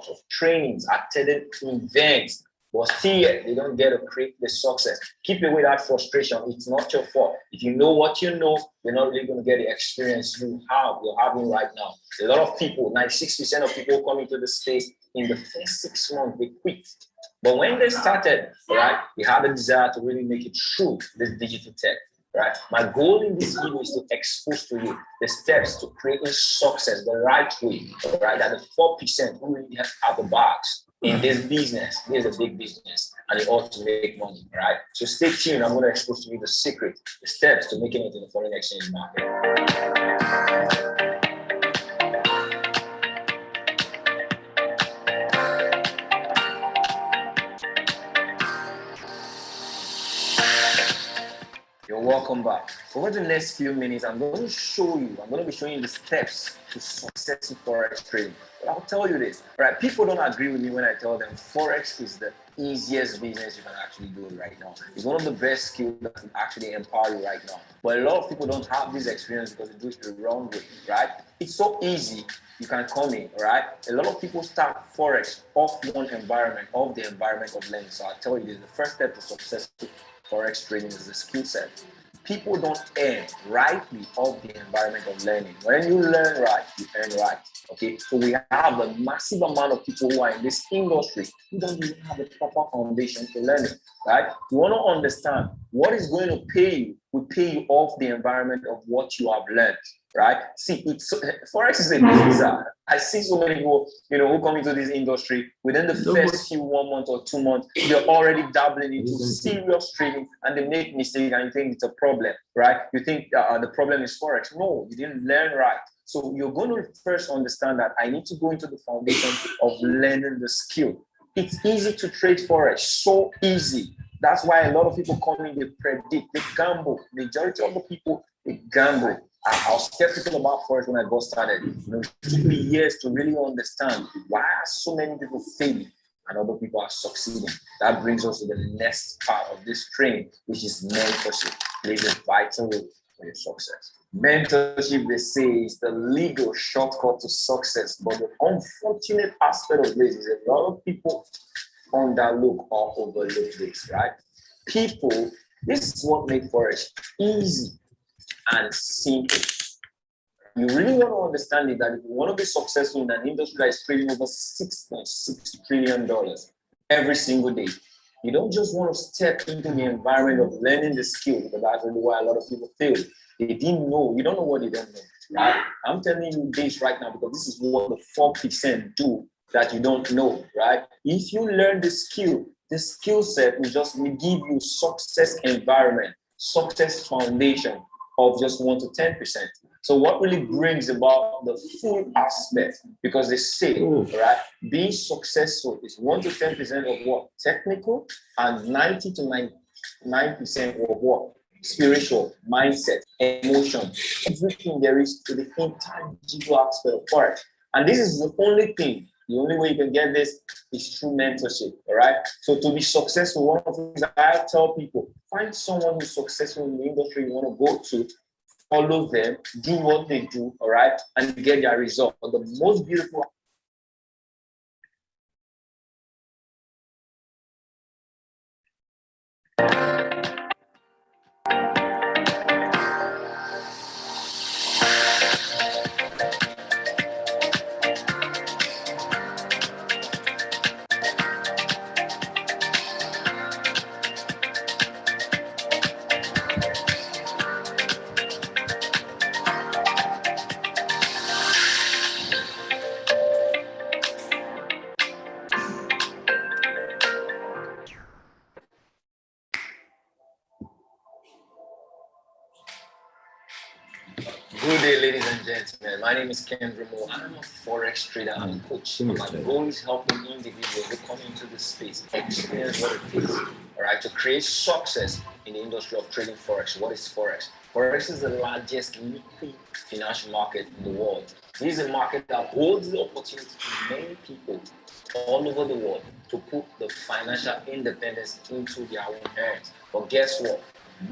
lots of trainings, attended events, but still they don't get to create the success. Keep away that frustration. It's not your fault. If you know what you know, you're not really going to get the experience you're having right now. A lot of people, 96% of people come into the space in the first 6 months, they quit. But when they started, right, they had a desire to really make it through this digital tech. Right. My goal in this video is to expose to you the steps to creating success the right way, right? That the 4% who really have the box in this business. This is a big business and it ought to make money, right? So stay tuned. I'm going to expose to you the secret, the steps to making it in the foreign exchange market. You're welcome back. Over the next few minutes, I'm going to be showing you the steps to successful Forex trading. But I'll tell you this, right? People don't agree with me when I tell them Forex is the easiest business you can actually do right now. It's one of the best skills that can actually empower you right now. But a lot of people don't have this experience because they do it the wrong way, right? It's so easy. You can come in, right? A lot of people start Forex off the environment of learning. So I'll tell you this, the first step to successful Forex trading is the skill set. People don't earn rightly off the environment of learning. When you learn right, you earn right. Okay, so we have a massive amount of people who are in this industry who don't even have a proper foundation to learn it, right? You want to understand what is going to pay you, will pay you off the environment of what you have learned, right? See, Forex is a business. I see so many people, who come into this industry within the first 1 month or 2 months, they're already dabbling into serious trading and they make mistakes and you think it's a problem, right? You think the problem is Forex. No, you didn't learn right. So you're going to first understand that I need to go into the foundation of learning the skill. It's easy to trade Forex, so easy. That's why a lot of people come in, they predict, they gamble. Majority of the people, they gamble. I was skeptical about Forex when I got started. It took me years to really understand why are so many people failing and other people are succeeding. That brings us to the next part of this training, which is mentorship. Plays a vital role for your success. Mentorship, they say, is the legal shortcut to success. But the unfortunate aspect of this is a lot of people underlook or overlook this, right? People, this is what makes Forex easy and simple. You really want to understand it that if you want to be successful in an industry that is trading over $6.6 trillion every single day, you don't just want to step into the environment of learning the skill, because that's really why a lot of people fail. They didn't know. You don't know what they don't know, right? I'm telling you this right now because this is what the 4% do that you don't know, right? If you learn the skill set will give you success environment, success foundation of just 1 to 10%. So what really brings about the full aspect, because they say, right, being successful is 1 to 10% of what? Technical, and 90 to 99% of what? Spiritual, mindset, emotion, everything there is to the intangible aspect of Forex. And this is the only thing, the only way you can get this is through mentorship, all right? So to be successful, one of the things I tell people, find someone who's successful in the industry you want to go to, follow them, do what they do, all right? And get their result. But the most beautiful Good day, ladies and gentlemen. My name is Ken Remo, and I'm a Forex trader and coach. And my goal is helping individuals who come into this space experience what it is, all right, to create success in the industry of trading Forex. What is Forex? Forex is the largest liquid financial market in the world. This is a market that holds the opportunity for many people all over the world to put the financial independence into their own hands. But guess what?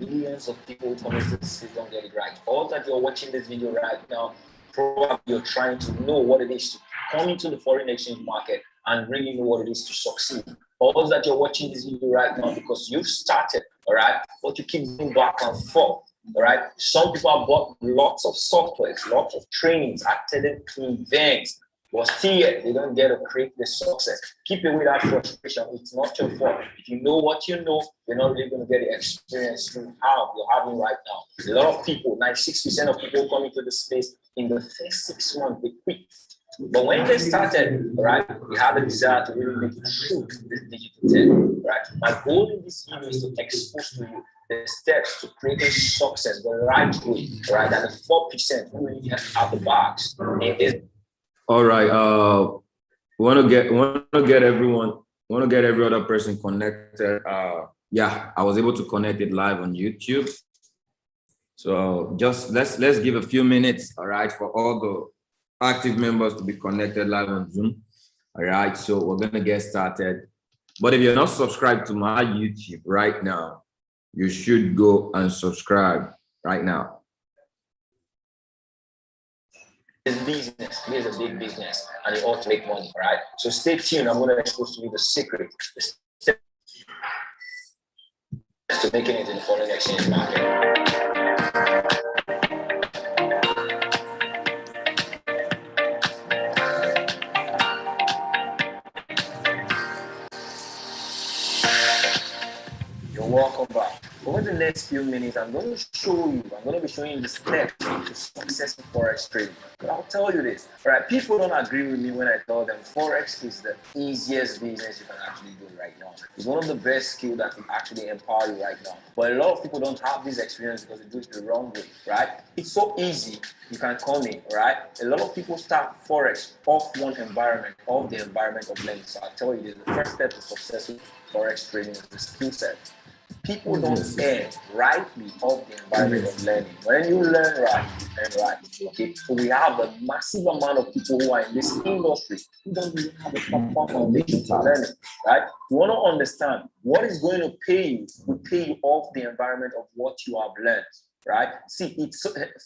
Millions of people come into this space don't get it right. All that you're watching this video right now, probably you're trying to know what it is to come into the foreign exchange market and really know what it is to succeed. All that you're watching this video right now because you've started, all right, but you keep going back and forth. All right. Some people have bought lots of software, lots of trainings, attended events, but still yet they don't get to create the success. Keep away that frustration. It's not your fault. If you know what you know, you're not really going to get the experience you're having right now. A lot of people, 96% of people come into the space in the first 6 months, they quit. But when they started, right, they had a desire to really make it through this digital tech, right? My goal in this video is to expose to you the steps to creating success the right way, right? And the 4% who really have the box. All right. Want to get every other person connected. Yeah, I was able to connect it live on YouTube. So just let's give a few minutes, all right, for all the active members to be connected live on Zoom. All right, so we're gonna get started. But if you're not subscribed to my YouTube right now, you should go and subscribe right now. This business, this is a big business, and it ought to make money, right? So stay tuned. I'm going to expose to you the secret, the steps to making it in the foreign exchange market. You're welcome back. Over the next few minutes, I'm going to be showing you the steps to successful Forex trading. But I'll tell you this, right? People don't agree with me when I tell them Forex is the easiest business you can actually do right now. It's one of the best skills that can actually empower you right now. But a lot of people don't have this experience because they do it the wrong way, right? It's so easy. You can come in, right? A lot of people start Forex off one environment, off the environment of learning. So I'll tell you this, the first step to successful Forex trading is the skill set. People don't earn rightly of the environment of learning. When you learn right, okay, so we have a massive amount of people who are in this industry who don't even have a proper foundation for learning, right? You want to understand what is going to pay you will pay you off the environment of what you have learned, right? See,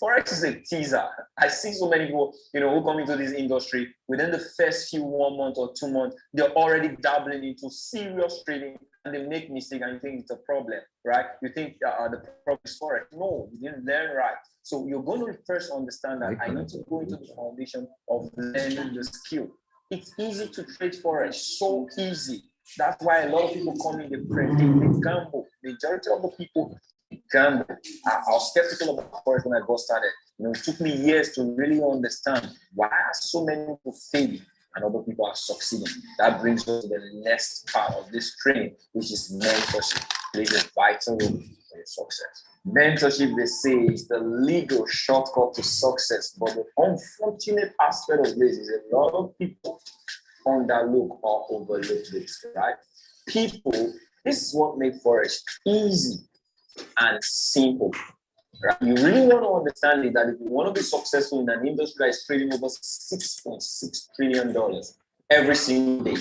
Forex is a teaser. I see so many people, who come into this industry within the first 1 month or 2 months, they're already dabbling into serious trading. And they make mistakes and you think it's a problem, right? You think the problem is Forex. No, you didn't learn right. So you're going to first understand that I need to go into the foundation of learning the skill. It's easy to trade Forex, so easy. That's why a lot of people come in, they predict, they gamble. The majority of the people gamble. I was skeptical about Forex when I got started. It took me years to really understand why so many people fail and other people are succeeding. That brings us to the next part of this training, which is mentorship. Plays a vital role in your success. Mentorship, they say, is the legal shortcut to success. But the unfortunate aspect of this is a lot of people underlook or overlook this, right? People, this is what makes Forex easy and simple. Right? You really want to understand it that if you want to be successful in an industry that is trading over $6.6 trillion every single day,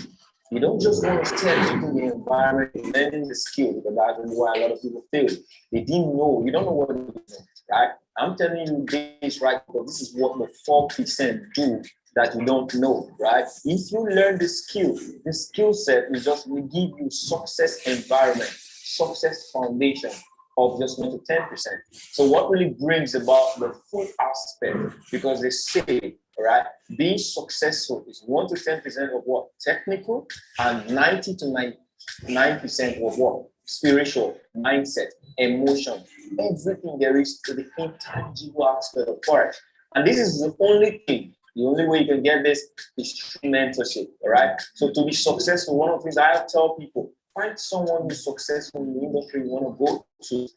you don't just want to stay in the environment, learning the skill, because that's why a lot of people fail. They didn't know, you don't know what they know, right? I'm telling you this right because this is what the 4% do that you don't know, right? If you learn the skill set is just will give you success environment, success foundation of just 1 to 10%. So what really brings about the full aspect, because they say, right, being successful is 1 to 10% of what? Technical, and 90 to 99% of what? Spiritual, mindset, emotion, everything there is to the intangible aspect of Forex. And this is the only thing. The only way you can get this is through mentorship, all right? So to be successful, one of the things I tell people, find someone who's successful in the industry you want to go to,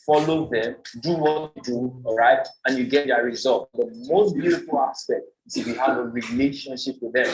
follow them, do what you do, all right? And you get their result. The most beautiful aspect is if you have a relationship with them.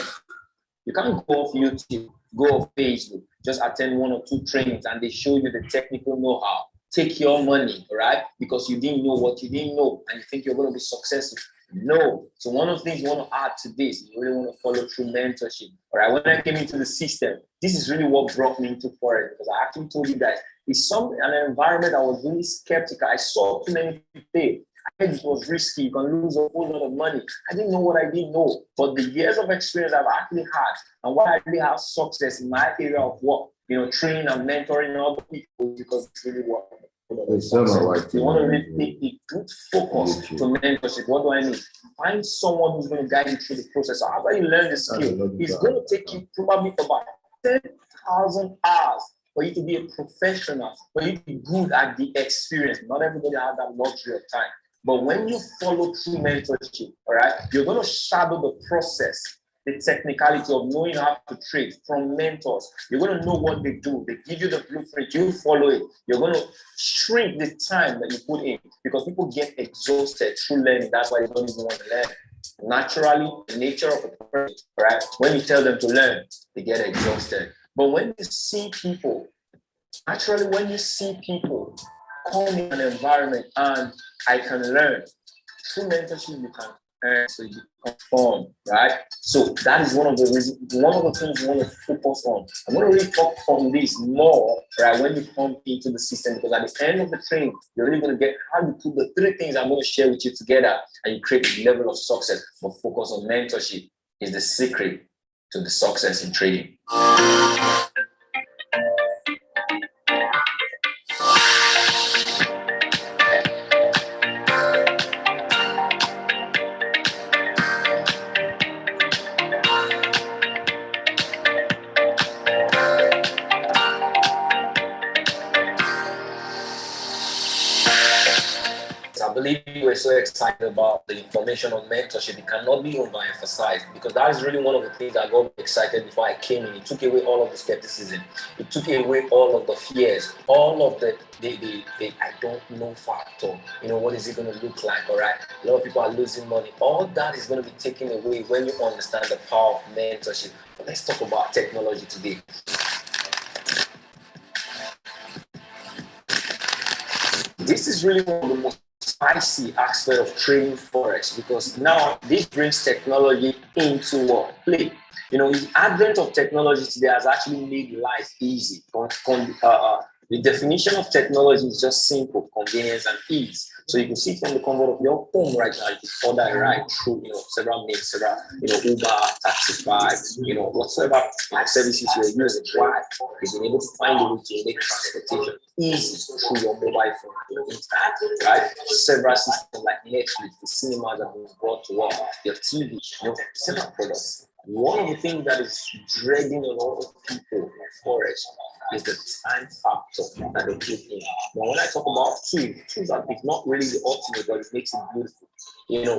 You can't go off YouTube, go off Facebook, just attend 1 or 2 trainings and they show you the technical know-how. Take your money, all right? Because you didn't know what you didn't know and you think you're going to be successful. No. So one of the things you want to add to this, you really want to follow through mentorship. All right. When I came into the system, this is really what brought me into Forex, because I actually told you guys it's an environment I was really skeptical. I saw too many people fail. I heard it was risky. You can lose a whole lot of money. I didn't know what I didn't know. But the years of experience I've actually had and why I really have success in my area of work, training and mentoring other people because it's really what you want to really take a good focus to mentorship. What do I mean? Find someone who's going to guide you through the process. After you learn the skill, it's going to take you probably about 10,000 hours for you to be a professional, for you to be good at the experience. Not everybody has that luxury of time. But when you follow through mentorship, all right, you're going to shadow the process, the technicality of knowing how to trade from mentors. You're going to know what they do. They give you the blueprint. You follow it. You're going to shrink the time that you put in because people get exhausted through learning. That's why they don't even want to learn. Naturally, the nature of a person, right? When you tell them to learn, they get exhausted. But when you see people, naturally, when you see people come in an environment and I can learn, through mentorship, you can earn, so you perform, right? So that is one of the things you want to focus on. I'm going to really focus on this more, right, when you come into the system, because at the end of the training, you're really going to get how you put the 3 things I'm going to share with you together and you create a level of success. But focus on mentorship is the secret to the success in trading. I believe you were so excited about the information on mentorship. It cannot be overemphasized because that is really one of the things that got me excited before I came in. It took away all of the skepticism. It took away all of the fears, all of the I don't know factor. What is it going to look like? All right. A lot of people are losing money. All that is going to be taken away when you understand the power of mentorship. But let's talk about technology today. This is really one of the most spicy aspect of trading Forex because now this brings technology into what? Play. The advent of technology today has actually made life easy. The definition of technology is just simple, convenience and ease. So you can see from the comfort of your home right now, you can order a ride through, several means, several, Uber, Taxify, whatever like services you're using. Why? Because you're able to find a way to make transportation easy through your mobile phone, your internet, right? Several systems like Netflix, the cinemas that have been brought to work, your TV, several products. One of the things that is dragging a lot of people in Forex is the time factor that they put in. Now, when I talk about tools are not really the ultimate, but it makes it beautiful.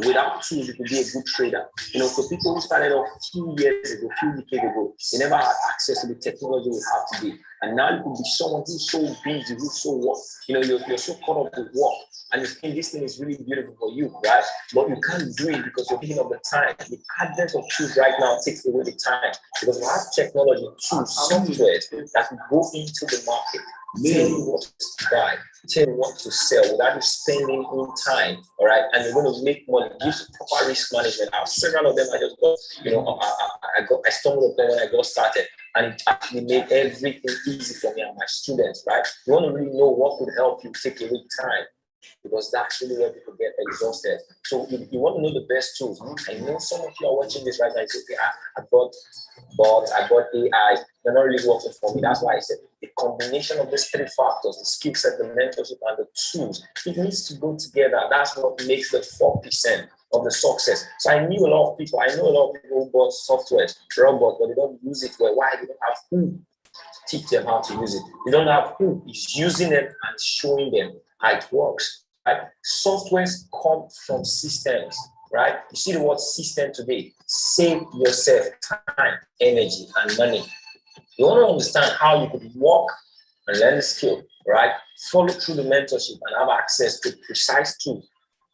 Without tools, you could be a good trader. So people who started off a few years ago, a few decades ago, they never had access to the technology we have today. And now you could be someone who's so busy, who's so work. You're so caught up with work. And you think this thing is really beautiful for you, right? But you can't do it because you're thinking of the time. The advent of tools right now takes away the time because we have technology, tools, software that can go into the market, tell you what to buy, tell you what to sell without you spending in time, all right? And you're going to make money. Use proper risk management. I have several of them. I just got, I stumbled upon when I got started. And it actually made everything easy for me and my students, right? You want to really know what could help you take away time because that's really where people get exhausted. So you want to know the best tools. I know some of you are watching this right now. You say, okay, I got bots, I got AI. They're not really working for me. That's why I said the combination of these 3 factors, the skill set, the mentorship, and the tools, it needs to go together. That's what makes the 4% of the success. So I knew a lot of people. I know a lot of people who bought software, robots, but they don't use it well. Why? They don't have who to teach them how to use it. They don't have who is using them and showing them how it works. Right? Softwares come from systems. Right? You see the word system today. Save yourself time, energy, and money. You want to understand how you could work and learn the skill, right? Follow through the mentorship and have access to precise tools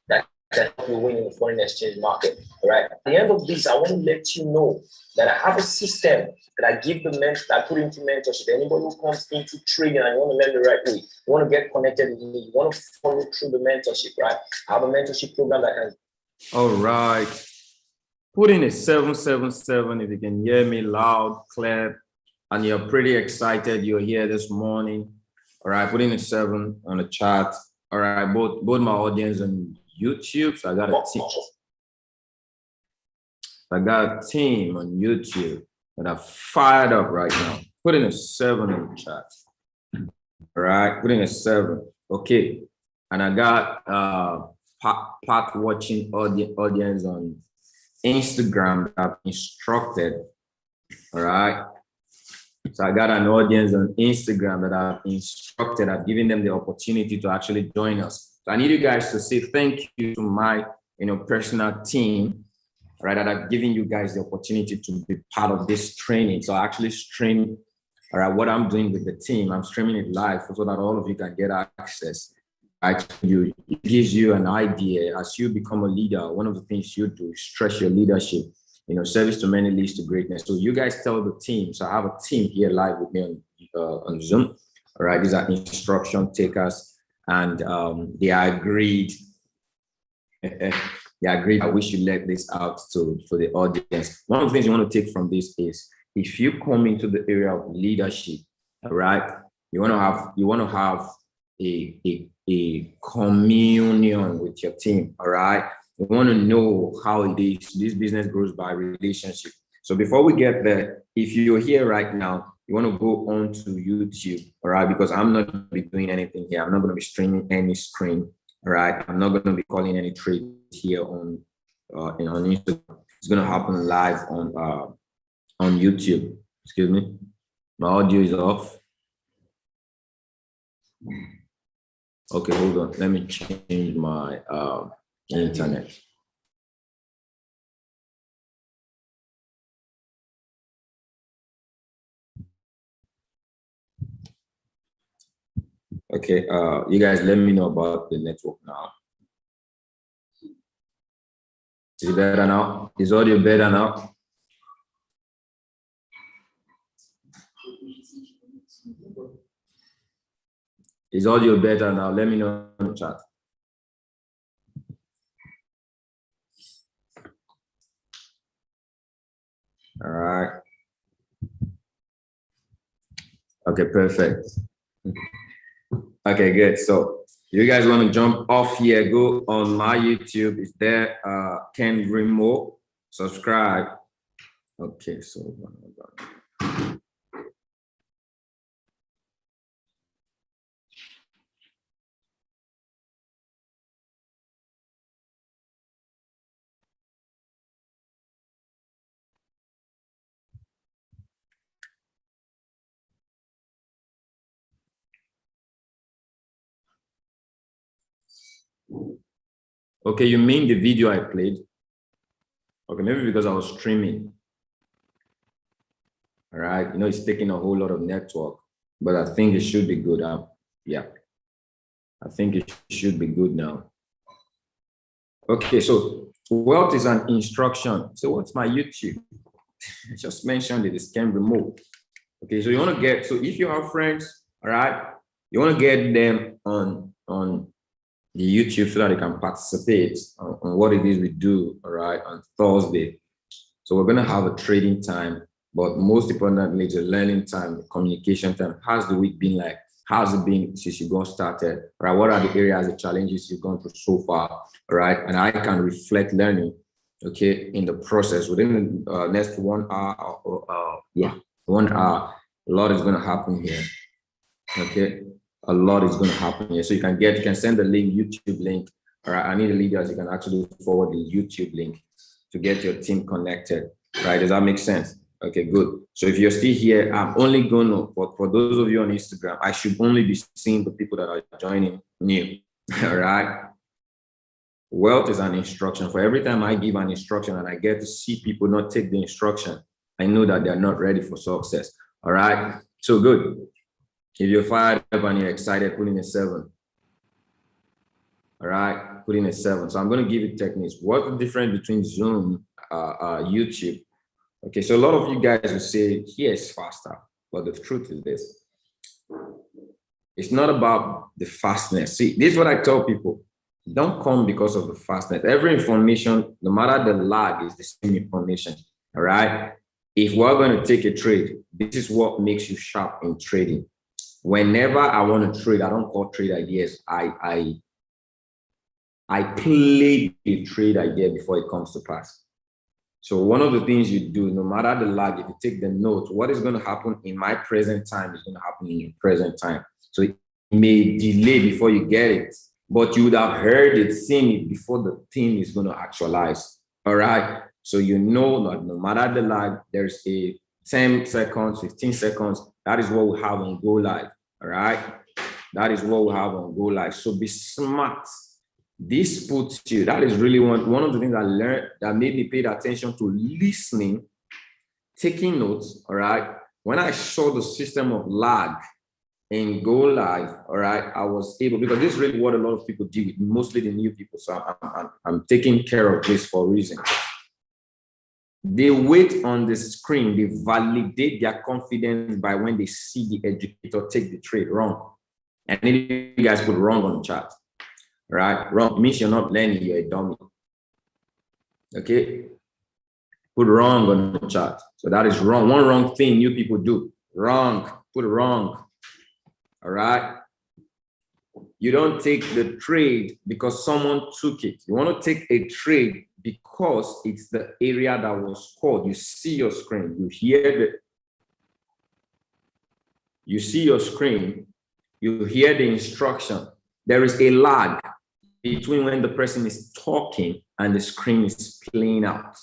that can help you win in the foreign exchange market, right? At the end of this, I want to let you know that I have a system that I give that I put into mentorship. Anybody who comes into trading and you want to learn the right way, you want to get connected with me, you want to follow through the mentorship, right? I have a mentorship program that can. All right. Put in a 777 if you can hear me loud, clear, and you're pretty excited. You're here this morning. All right, put in a 7 on the chat. All right, both my audience on YouTube. So I got a team. I got a team on YouTube that are fired up right now. Put in a 7 in the chat. All right, put in a 7. Okay. And I got part watching audience on Instagram that I've instructed. All right. So I got an audience on Instagram that I've instructed. I've given them the opportunity to actually join us. So I need you guys to say thank you to my personal team, right? That I've given you guys the opportunity to be part of this training. So I actually stream, all right, what I'm doing with the team. I'm streaming it live so that all of you can get access. Right? It gives you an idea as you become a leader. One of the things you do is stress your leadership. Service to many leads to greatness. So you guys tell the team. So I have a team here live with me on Zoom. All right, these are instruction takers, and they agreed. They agreed that we should let this out for the audience. One of the things you want to take from this is if you come into the area of leadership, all right, you want to have a communion with your team. All right. You want to know how it is. This business grows by relationship. So before we get there, if you're here right now, you want to go on to YouTube, all right? Because I'm not going to be doing anything here. I'm not going to be streaming any screen, all right? I'm not going to be calling any trade here on Instagram. It's going to happen live on YouTube. Excuse me. My audio is off. Okay, hold on. Let me change my internet. Okay, you guys let me know about the network now. Is it better now? Is audio better now? Is audio better now? Let me know in the chat. All right. Okay, perfect. Okay, good. So you guys want to jump off here, go on my YouTube. It's there. Ken Remo, subscribe. Okay, so okay, you mean the video I played? Okay, maybe because I was streaming. All right, it's taking a whole lot of network, but I think it should be good. Yeah, I think it should be good now. Okay, so wealth is an instruction. So what's my YouTube? I just mentioned it is Ken Remote. Okay, so you want to get, so if you have friends, all right, you want to get them on the YouTube so that they can participate on what it is we do, all right, on Thursday. So we're going to have a trading time, but most importantly, it's a learning time, communication time. How's the week been like? How's it been since you got started? Right? What are the areas, the challenges you've gone through so far? All right. And I can reflect learning, okay, in the process within the next 1 hour. 1 hour. A lot is going to happen here. Okay. A lot is going to happen here. So you can send the link, YouTube link. All right. I need the leaders. You can actually forward the YouTube link to get your team connected. Right. Does that make sense? Okay, good. So if you're still here, I'm only going to, for those of you on Instagram, I should only be seeing the people that are joining new. All right. Wealth is an instruction. For every time I give an instruction and I get to see people not take the instruction, I know that they're not ready for success. All right. So good. If you're fired up and you're excited, put in a 7. All right. Put in a 7. So I'm going to give you techniques. What's the difference between Zoom, YouTube? Okay, so a lot of you guys will say, here is faster, but the truth is this. It's not about the fastness. See, this is what I tell people. Don't come because of the fastness. Every information, no matter the lag, is the same information, all right? If we're going to take a trade, this is what makes you sharp in trading. Whenever I want to trade, I don't call trade ideas. I I play the trade idea before it comes to pass. So one of the things you do, no matter the lag, if you take the note, what is going to happen in my present time is going to happen in your present time. So it may delay before you get it, but you would have heard it, seen it before the thing is going to actualize. All right. So you know that no matter the lag, there's a 10 seconds, 15 seconds. That is what we have on Go Live. All right. That is what we have on Go Live. So be smart. This puts you, that is really one of the things I learned that made me pay attention to listening, taking notes, all right? When I saw the system of lag in Go Live, all right, I was able, because this is really what a lot of people deal with, mostly the new people. So I'm taking care of this for a reason. They wait on the screen, they validate their confidence by when they see the educator take the trade wrong. And then you guys put wrong on the chart. Right? Wrong means you're not learning, you're a dummy. Okay? Put wrong on the chart. So that is wrong. One wrong thing you people do. Wrong. Put wrong. All right? You don't take the trade because someone took it. You want to take a trade because it's the area that was called. You see your screen. You hear you see your screen. You hear the instruction. There is a lag between when the person is talking and the screen is playing out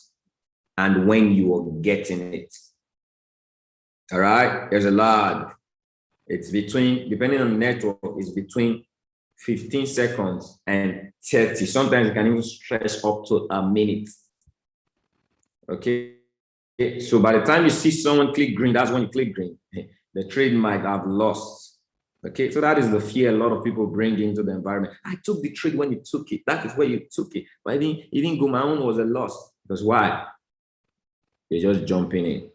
and when you are getting it. All right, there's a lag. It's between, depending on the network, it's between 15 seconds and 30. Sometimes it can even stretch up to a minute. Okay, so by the time you see someone click green, that's when you click green. The trade might have lost. Okay, so that is the fear a lot of people bring into the environment. I took the trade when you took it. That is where you took it. But it didn't go. My own was a loss. Because why? You're just jumping in.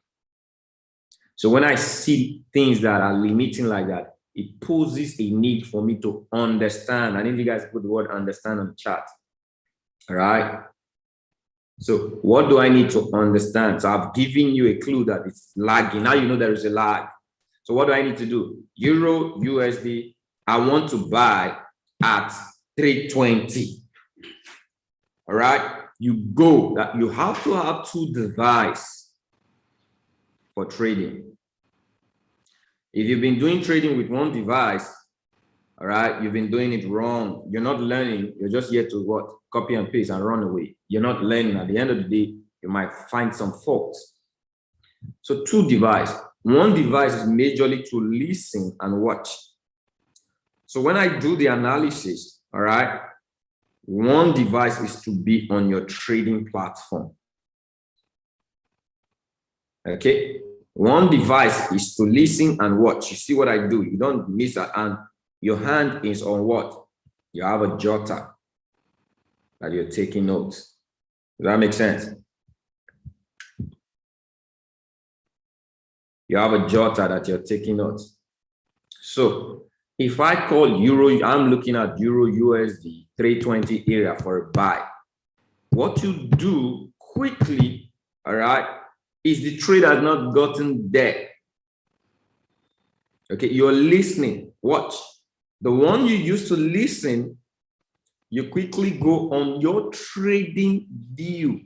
So when I see things that are limiting like that, it poses a need for me to understand. I need you guys to put the word understand on the chat. All right. So what do I need to understand? So I've given you a clue that it's lagging. Now you know there is a lag. So what do I need to do? Euro, USD, I want to buy at 320. All right, you go, that you have to have two devices for trading. If you've been doing trading with one device, all right, you've been doing it wrong. You're not learning. You're just here to what? Copy and paste and run away. You're not learning. At the end of the day, you might find some faults. So two devices. One device is majorly to listen and watch. So when I do the analysis, all right, one device is to be on your trading platform. Okay, one device is to listen and watch. You see what I do? You don't miss that. And your hand is on what? You have a jotter that you're taking notes. Does that make sense? You have a jotter that you're taking notes. So if I call Euro, I'm looking at Euro USD 320 area for a buy. What you do quickly, all right, is the trade has not gotten there. Okay, you're listening. Watch. The one you used to listen, you quickly go on your trading view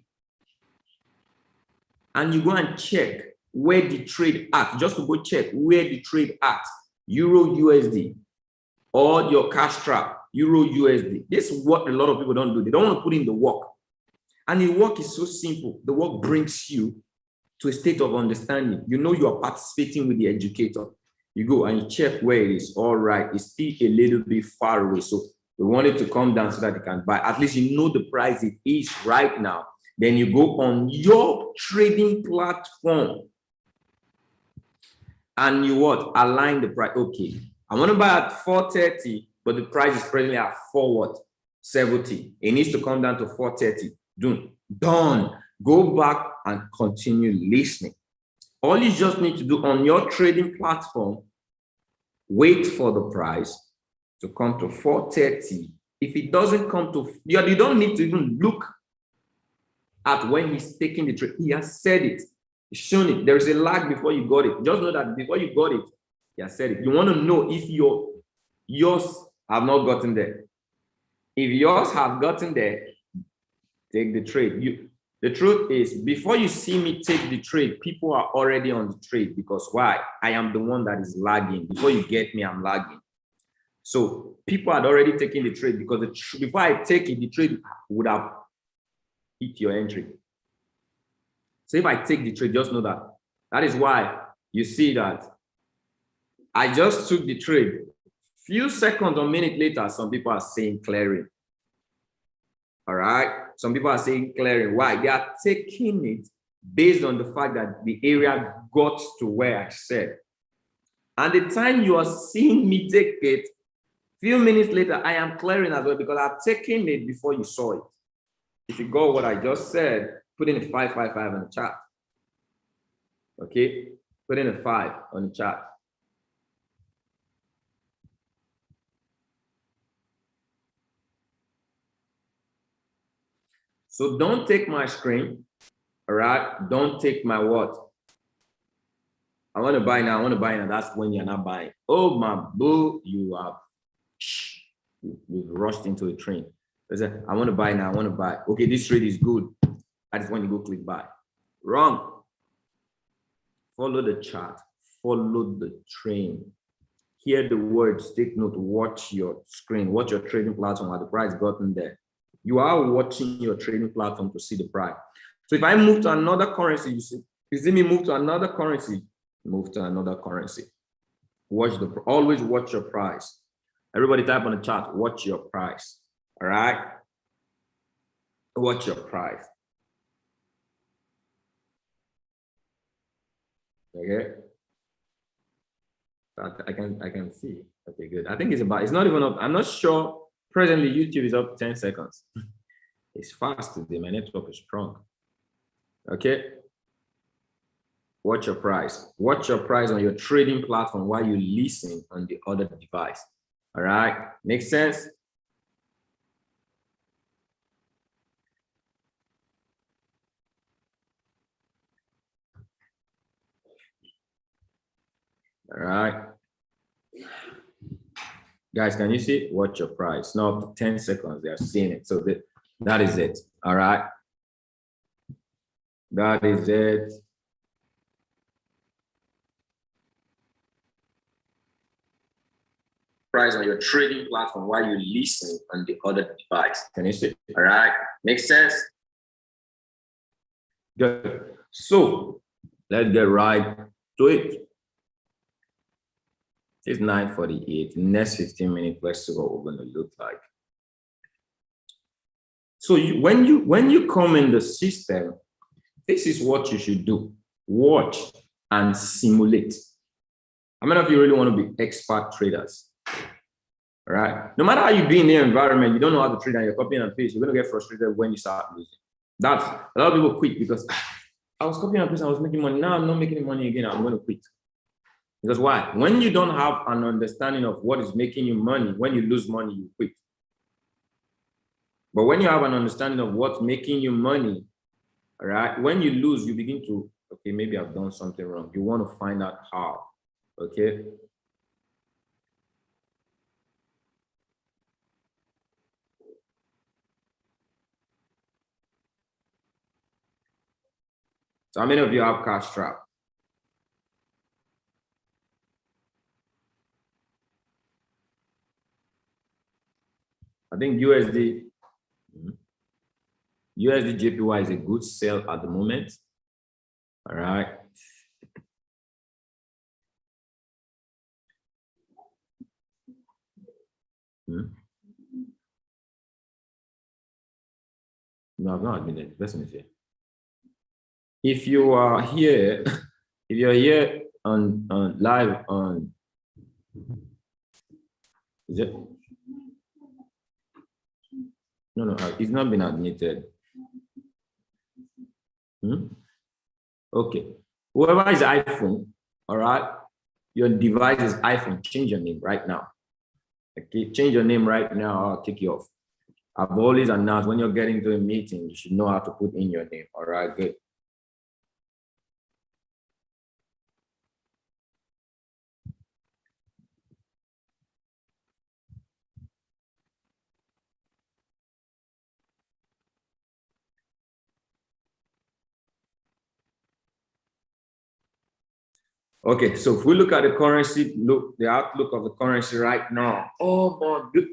and you go and check where the trade at, just to go check where the trade at, Euro USD, or your CASHRAP, Euro USD. This is what a lot of people don't do. They don't want to put in the work. And the work is so simple. The work brings you to a state of understanding. You know you are participating with the educator. You go and you check where it is. All right, it's still a little bit far away. So we want it to come down so that you can buy. At least you know the price it is right now. Then you go on your trading platform and you what? Align the price. Okay, I want to buy at 430, but the price is presently at 470. It needs to come down to 430. Done. Go back and continue listening. All you just need to do on your trading platform, wait for the price to come to 430. If it doesn't come to, you don't need to even look at when he's taking the trade. He has said it. He's shown it. There is a lag before you got it. Just know that before you got it, he has said it. You want to know if yours have not gotten there. If yours have gotten there, take the trade. The truth is, before you see me take the trade, people are already on the trade because why? I am the one that is lagging. Before you get me, I'm lagging. So people had already taken the trade because before I take it, the trade would have hit your entry. So if I take the trade, just know that. That is why you see that I just took the trade. Few seconds or minute later, some people are saying clearing. All right. Some people are saying clearing. Why? They are taking it based on the fact that the area got to where I said. And the time you are seeing me take it, few minutes later, I am clearing as well because I've taken it before you saw it. If you go what I just said, put in a 555 on the chart. Okay, put in a 5 on the chart. So don't take my screen, all right? Don't take my what? I want to buy now, I want to buy now. That's when you're not buying. Oh, my boo, you've rushed into a train. I want to buy now, I want to buy. Okay, this trade is good. I just want to go click buy. Wrong. Follow the chart, follow the train. Hear the words, take note, watch your screen, watch your trading platform at the price gotten there. You are watching your trading platform to see the price. So if I move to another currency, you see me move to another currency, move to another currency. Always watch your price. Everybody type on the chat, watch your price. All right? Watch your price. Okay. I can see. Okay, good. I think it's not even up. I'm not sure. Presently, YouTube is up 10 seconds. It's fast today. My network is strong. Okay. Watch your price. Watch your price on your trading platform while you listen on the other device. All right. Makes sense? All right. Guys, can you see? Watch your price. Now, up to 10 seconds, they are seeing it. So that is it. All right. That is it. Price on your trading platform while you listen on the other device. Can you see? All right. Makes sense? Good. So let's get right to it. It's 9:48. Next 15 minutes, let's see what we're going to look like. So when you come in the system, this is what you should do. Watch and simulate. How many of you really want to be expert traders? All right. No matter how you be in the environment, you don't know how to trade and you're copying and paste, you're going to get frustrated when you start losing. That's a lot of people quit because I was copying and pasting, I was making money. Now I'm not making money again. I'm going to quit. Because why? When you don't have an understanding of what is making you money, when you lose money, you quit. But when you have an understanding of what's making you money, all right, when you lose, you begin to, okay, maybe I've done something wrong. You want to find out how, okay? So how many of you have CASHRAP? I think USD JPY is a good sell at the moment. All right. No, I've not admitted. Listen here. If you are here, if you're here on live on, is it? No, it's not been admitted. Okay. Whoever is iPhone, all right, your device is iPhone, change your name right now. Okay, change your name right now, I'll take you off. I've always announced when you're getting to a meeting, you should know how to put in your name. All right, good. Okay, so if we look at the currency, look the outlook of the currency right now. Oh my good.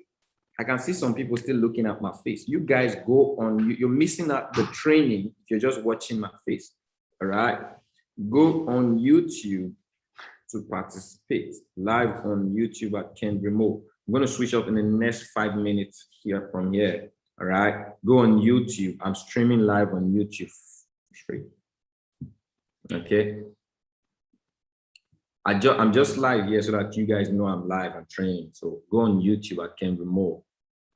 I can see some people still looking at my face. You guys go on, you're missing out the training if you're just watching my face. All right. Go on YouTube to participate live on YouTube at Ken Remote. I'm going to switch up in the next 5 minutes here from here. All right. Go on YouTube. I'm streaming live on YouTube. Okay. I'm just live here so that you guys know I'm live and training. So go on YouTube at Ken Remote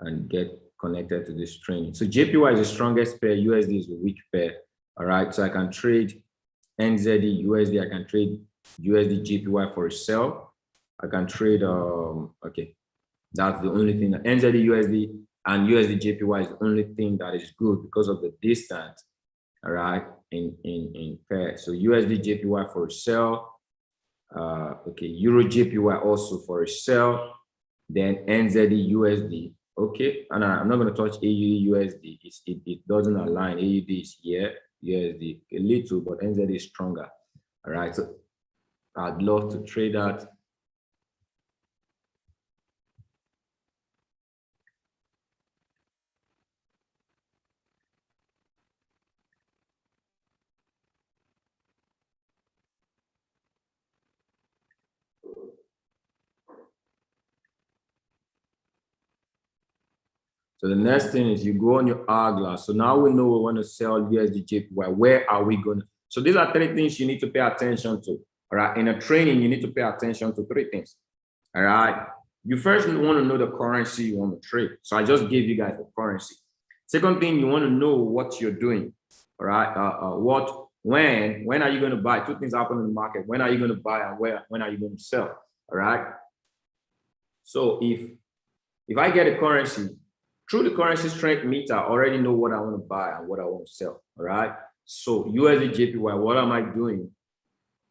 and get connected to this training. So JPY is the strongest pair, USD is a weak pair. All right. So I can trade NZD, USD, I can trade USD JPY for a sell. I can trade okay. That's the only thing. NZD USD and USD JPY is the only thing that is good because of the distance. All right, in pair. So USD JPY for a sell. Okay, Euro JPY also for a sell. Then NZD USD. Okay, and I'm not going to touch AUD USD. It doesn't align. AUD is here, USD a little, but NZD is stronger. All right, so I'd love to trade that. So the next thing is you go on your hourglass. So now we know we want to sell USD JPY. Where are we going? So these are 3 things you need to pay attention to. All right. In a training, you need to pay attention to 3 things. All right. You first want to know the currency you want to trade. So I just gave you guys the currency. Second thing, you want to know what you're doing. All right. When are you going to buy? 2 things happen in the market. When are you going to buy and when are you going to sell? All right. So if I get a currency, through the currency strength meter, I already know what I want to buy and what I want to sell. All right. So USD JPY, what am I doing?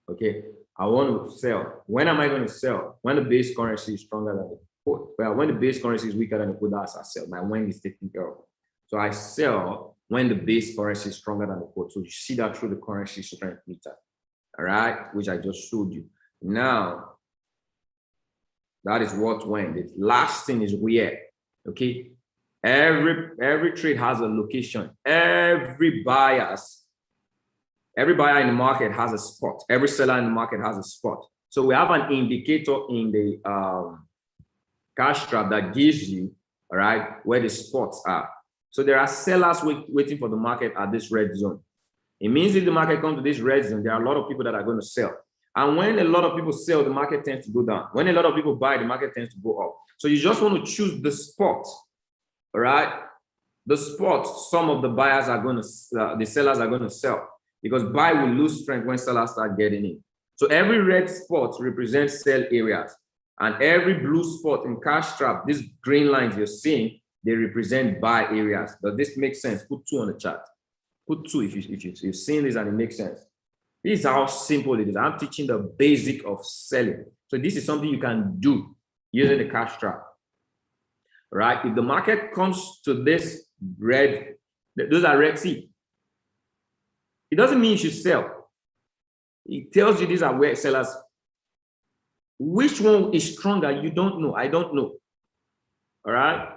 Okay. I want to sell. When am I going to sell? When the base currency is stronger than the quote. Well, when the base currency is weaker than the quote, that's I sell. My when is taken care of. So I sell when the base currency is stronger than the quote. So you see that through the currency strength meter. All right. Which I just showed you. Now, that is what when. The last thing is where. Okay. Every trade has a location. Every buyer in the market has a spot. Every seller in the market has a spot. So we have an indicator in the CASHRAP that gives you, all right, where the spots are. So there are sellers waiting for the market at this red zone. It means if the market comes to this red zone, there are a lot of people that are going to sell. And when a lot of people sell, the market tends to go down. When a lot of people buy, the market tends to go up. So you just want to choose the spot. All right, the spot, some of the buyers are going to, the sellers are going to sell because buy will lose strength when sellers start getting in. So every red spot represents sell areas, and every blue spot in CASHRAP, these green lines you're seeing, they represent buy areas. Does this make sense? Put 2 on the chart. Put 2 if you've seen this and it makes sense. This is how simple it is. I'm teaching the basic of selling. So this is something you can do using the CASHRAP. Right? If the market comes to this red, those are red C. It doesn't mean you should sell. It tells you these are where sellers. Which one is stronger? You don't know. I don't know. All right.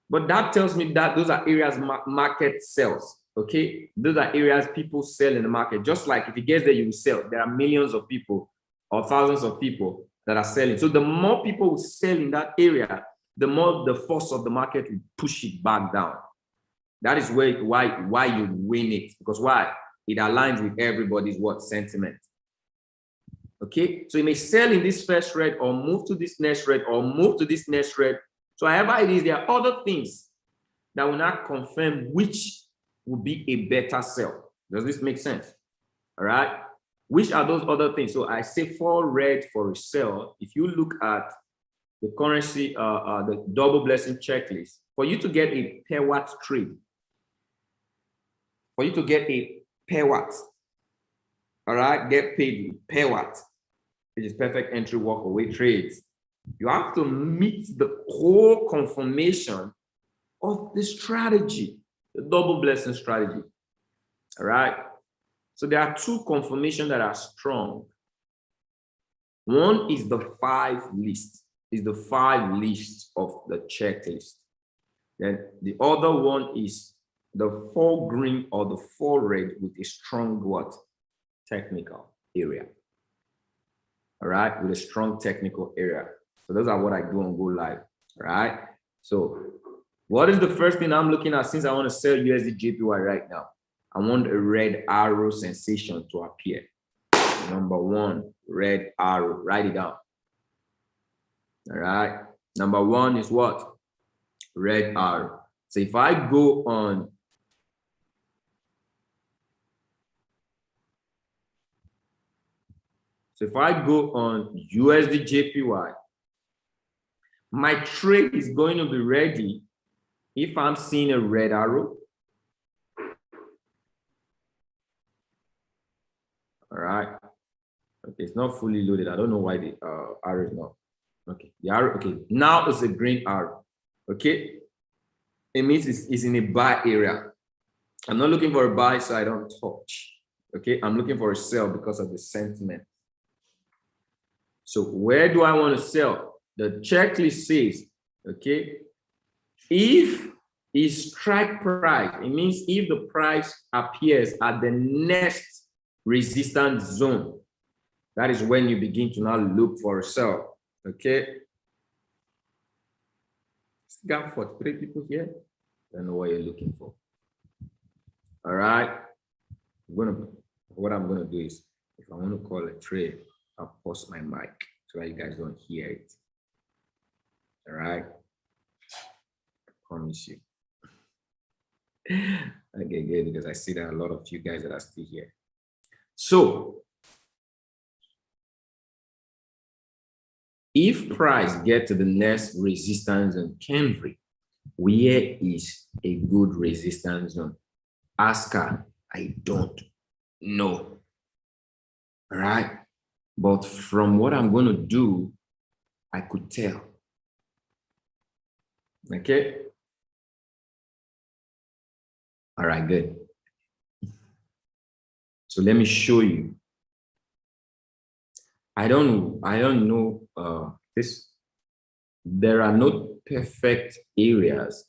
But that tells me that those are areas market sells. Okay. Those are areas people sell in the market. Just like if it gets there, you will sell. There are millions of people or thousands of people that are selling. So the more people will sell in that area, the more the force of the market will push it back down. That is why you win it. Because why? It aligns with everybody's sentiment. Okay, so you may sell in this first red or move to this next red or move to this next red. So however it is, there are other things that will not confirm which will be a better sell. Does this make sense? All right. Which are those other things? So I say for red for a sell. If you look at the currency, the double blessing checklist, for you to get a pair watt trade, for you to get a pair watt, all right, get paid with pair watt, which is perfect entry walk away trades, you have to meet the core confirmation of the strategy, the double blessing strategy. All right. So there are two confirmations that are strong. One is the 5 list, is the 5 lists of the checklist. Then the other one is the 4 green or the 4 red with a strong what? Technical area. All right, with a strong technical area. So those are what I do on Go Live. All right. So what is the first thing I'm looking at since I want to sell USD JPY right now? I want a red arrow sensation to appear. Number 1, red arrow. Write it down. All right. Number 1 is what? Red arrow. So if I go on USD JPY, my trade is going to be ready if I'm seeing a red arrow. All right. Okay, it's not fully loaded. I don't know why the arrow is not. Okay, the arrow. Okay, now it's a green arrow. Okay, it means it's in a buy area. I'm not looking for a buy, so I don't touch. Okay, I'm looking for a sell because of the sentiment. So where do I want to sell? The checklist says, okay, if it's strike price, it means if the price appears at the next resistance zone, that is when you begin to now look for a sell. Okay. Got 43 people here. I don't know what you're looking for. All right. What I'm gonna do is, if I want to call a trade, I'll pause my mic so that you guys don't hear it. All right. I promise you. Okay, good, because I see that a lot of you guys that are still here. So if price get to the next resistance zone, Camry, where is a good resistance zone? Ask her, I don't know. All right. But from what I'm going to do, I could tell. Okay. All right, good. So let me show you. I don't know this. There are no perfect areas.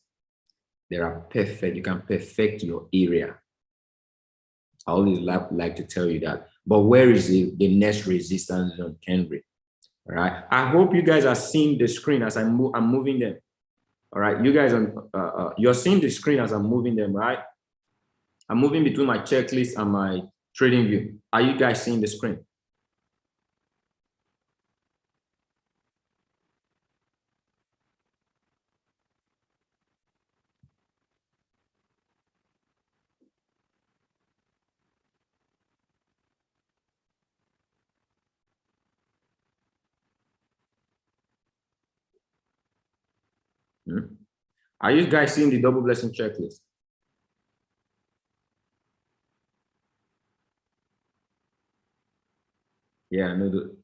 There are perfect. You can perfect your area. I always like to tell you that. But where is the next resistance zone, Henry? All right. I hope you guys are seeing the screen as I'm moving them. All right. You guys are you're seeing the screen as I'm moving them, right? I'm moving between my checklist and my trading view. Are you guys seeing the screen? Are you guys seeing the double blessing checklist? Yeah, I know that.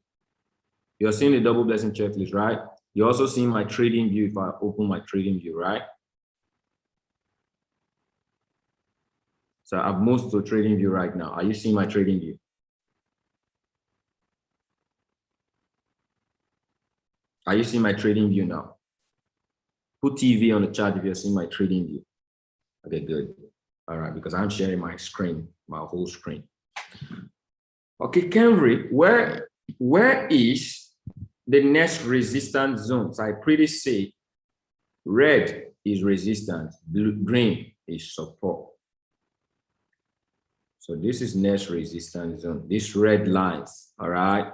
You're seeing the double blessing checklist, right? You're also seeing my trading view if I open my trading view, right? So I've moved to trading view right now. Are you seeing my trading view? Are you seeing my trading view now? Put TV on the chat if you're seeing my trading view. Okay, good. All right, because I'm sharing my screen, my whole screen. Okay, Kenry, where is the next resistance zone? So I pretty say red is resistance, green is support. So this is next resistance zone, these red lines, all right?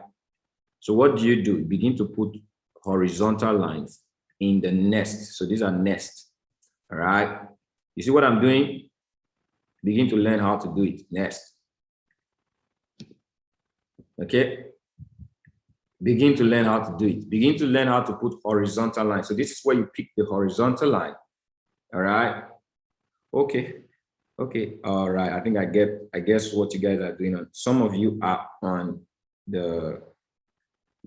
So what do? You begin to put horizontal lines in the nest. So these are nests, all right? You see what I'm doing? Begin to learn how to do it, nest. Okay? Begin to learn how to do it. Begin to learn how to put horizontal lines. So this is where you pick the horizontal line, all right? Okay. Okay, all right. I think I guess what you guys are doing. Some of you are on the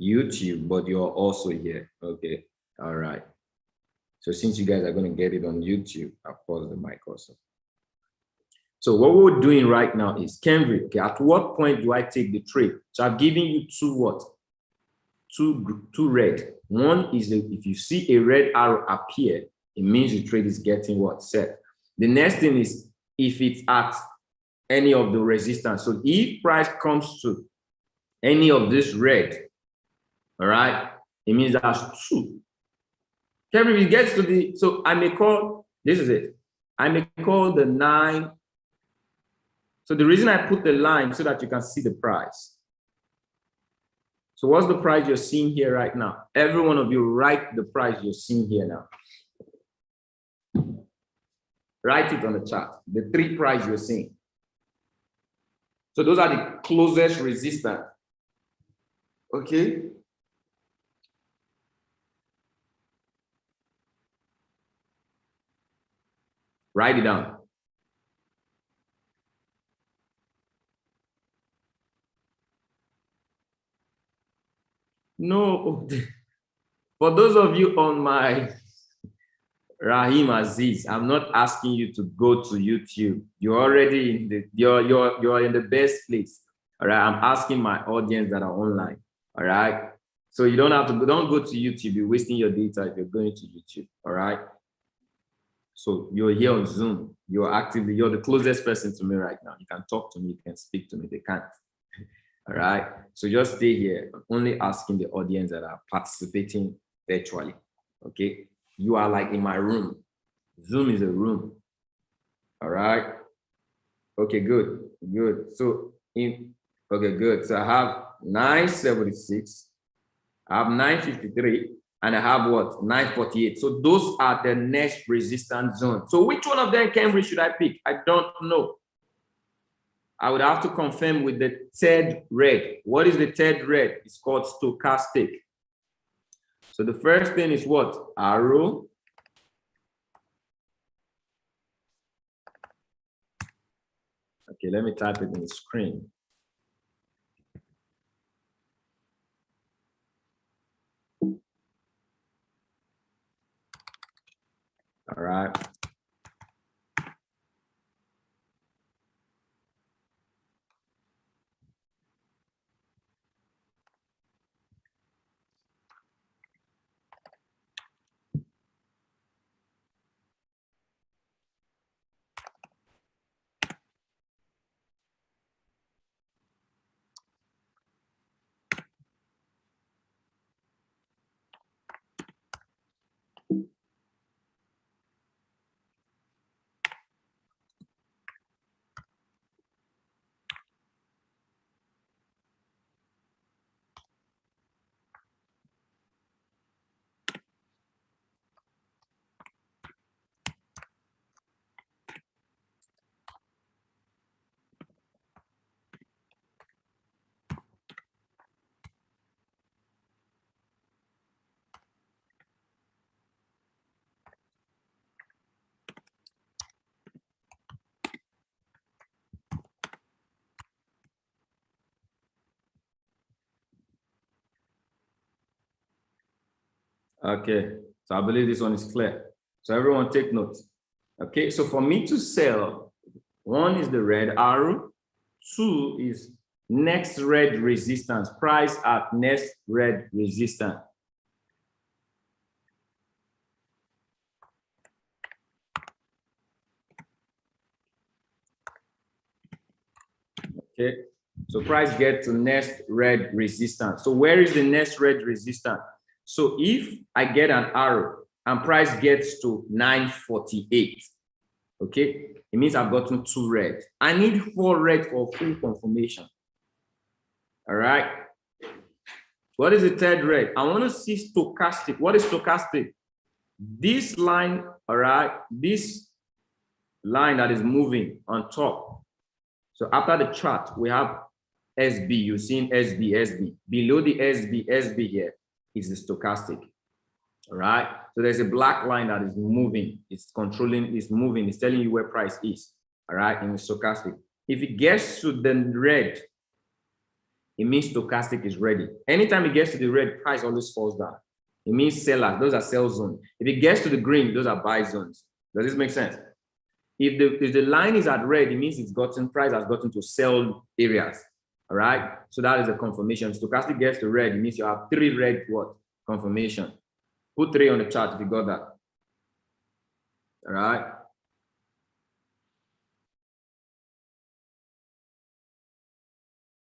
YouTube, but you're also here. Okay, all right. So since you guys are going to get it on YouTube, I'll pause the mic also. So what we're doing right now is, Kenry, okay, at what point do I take the trade? So I've given you two what? Two red. One is if you see a red arrow appear, it means the trade is getting what? Set. The next thing is if it's at any of the resistance. So if price comes to any of this red, all right, it means that's two. Kevin, if it gets to the, so I may call, this is it. I may call the 9. So the reason I put the line so that you can see the price. So what's the price you're seeing here right now? Every one of you write the price you're seeing here now. Write it on the chart, the 3 price you're seeing. So those are the closest resistance. Okay. Write it down. No, for those of you on my Rahim Aziz, I'm not asking you to go to YouTube. You're already in the you're in the best place. All right. I'm asking my audience that are online. All right. So you don't have to don't go to YouTube. You're wasting your data if you're going to YouTube. All right. So you're here on Zoom. You're the closest person to me right now. You can talk to me, you can speak to me. They can't. All right. So just stay here. I'm only asking the audience that are participating virtually. Okay. You are like in my room. Zoom is a room. All right. Okay, good. Good. So okay, good. So I have 976, I have 953, and I have what? 948. So those are the next resistance zone. So which one of them, Cambridge, should I pick? I don't know. I would have to confirm with the third red. What is the third red? It's called stochastic. So the first thing is what? Arrow. Okay, let me type it in the screen. All right. Okay, so I believe this one is clear. So everyone take note. Okay, so for me to sell, 1 is the red arrow, 2 is next red resistance, price at next red resistance. Okay, so price get to next red resistance. So where is the next red resistance? So if I get an arrow and price gets to 948, okay, it means I've gotten 2 red. I need 4 red for full confirmation. All right. What is the third red? I want to see stochastic. What is stochastic? This line, all right, this line that is moving on top. So after the chart, we have SB. You've seen SB, SB. Below the SB, SB here is the stochastic. All right. So there's a black line that is moving. It's controlling, it's moving. It's telling you where price is. All right. In the stochastic. If it gets to the red, it means stochastic is ready. Anytime it gets to the red, price always falls down. It means sellers. Those are sell zones. If it gets to the green, those are buy zones. Does this make sense? if the line is at red, it means price has gotten to sell areas. All right. So that is a confirmation. Stochastic gets to red, it means you have 3 red what? Confirmation. Put 3 on the chart if you got that. All right.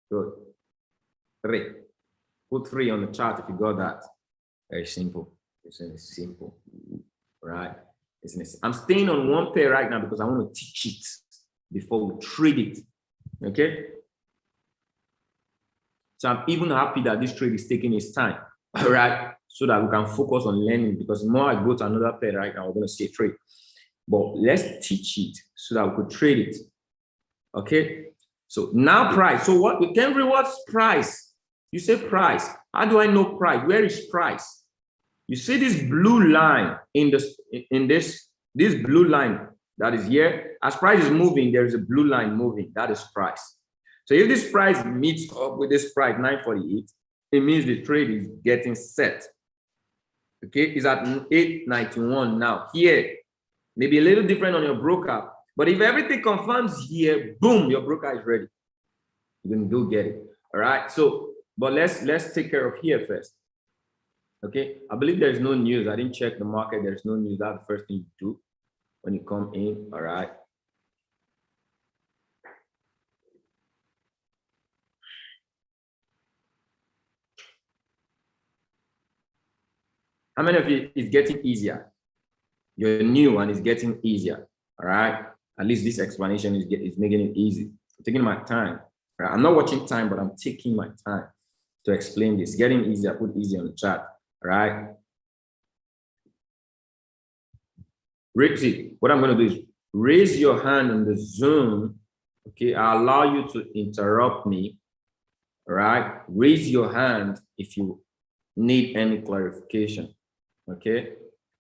Good. 3. Put 3 on the chart if you got that. Very simple. It's simple. All right. I'm staying on one pair right now because I want to teach it before we trade it. Okay. So I'm even happy that this trade is taking its time. All right. So that we can focus on learning, because the more I go to another pair right now, we're going to see a trade. But let's teach it so that we could trade it. Okay. So now price. So what we can what's price? You say price. How do I know price? Where is price? You see this blue line this blue line that is here. As price is moving, there is a blue line moving. That is price. So if this price meets up with this price 948, it means the trade is getting set. Okay, it's at 891 now. Here, maybe a little different on your broker, but if everything confirms here, boom, your broker is ready. You can go get it. All right. So, but let's take care of here first. Okay, I believe there's no news. I didn't check the market. There's no news. That's the first thing you do when you come in. All right. How many of you is getting easier? You're new and it's getting easier. All right. At least this explanation is making it easy. I'm taking my time. Right? I'm not watching time, but I'm taking my time to explain this. Getting easier. Put easy on the chat. All right. See, what I'm going to do is raise your hand on the Zoom. Okay, I'll allow you to interrupt me. All right, raise your hand if you need any clarification. Okay,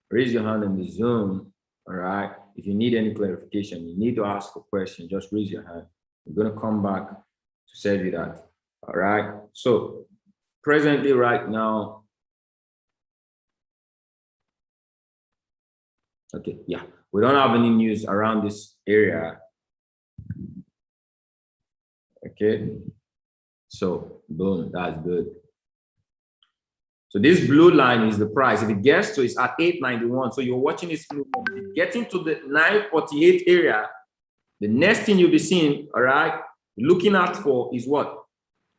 raise your hand on the Zoom. All right, if you need any clarification, you need to ask a question, just raise your hand. I'm going to come back to serve you that. All right, so presently right now, okay, yeah, we don't have any news around this area. Okay, so boom, that's good. So this blue line is the price. If it gets to, it's at 891. So you're watching this move. Getting to the 948 area, the next thing you'll be seeing, all right, looking out for is what?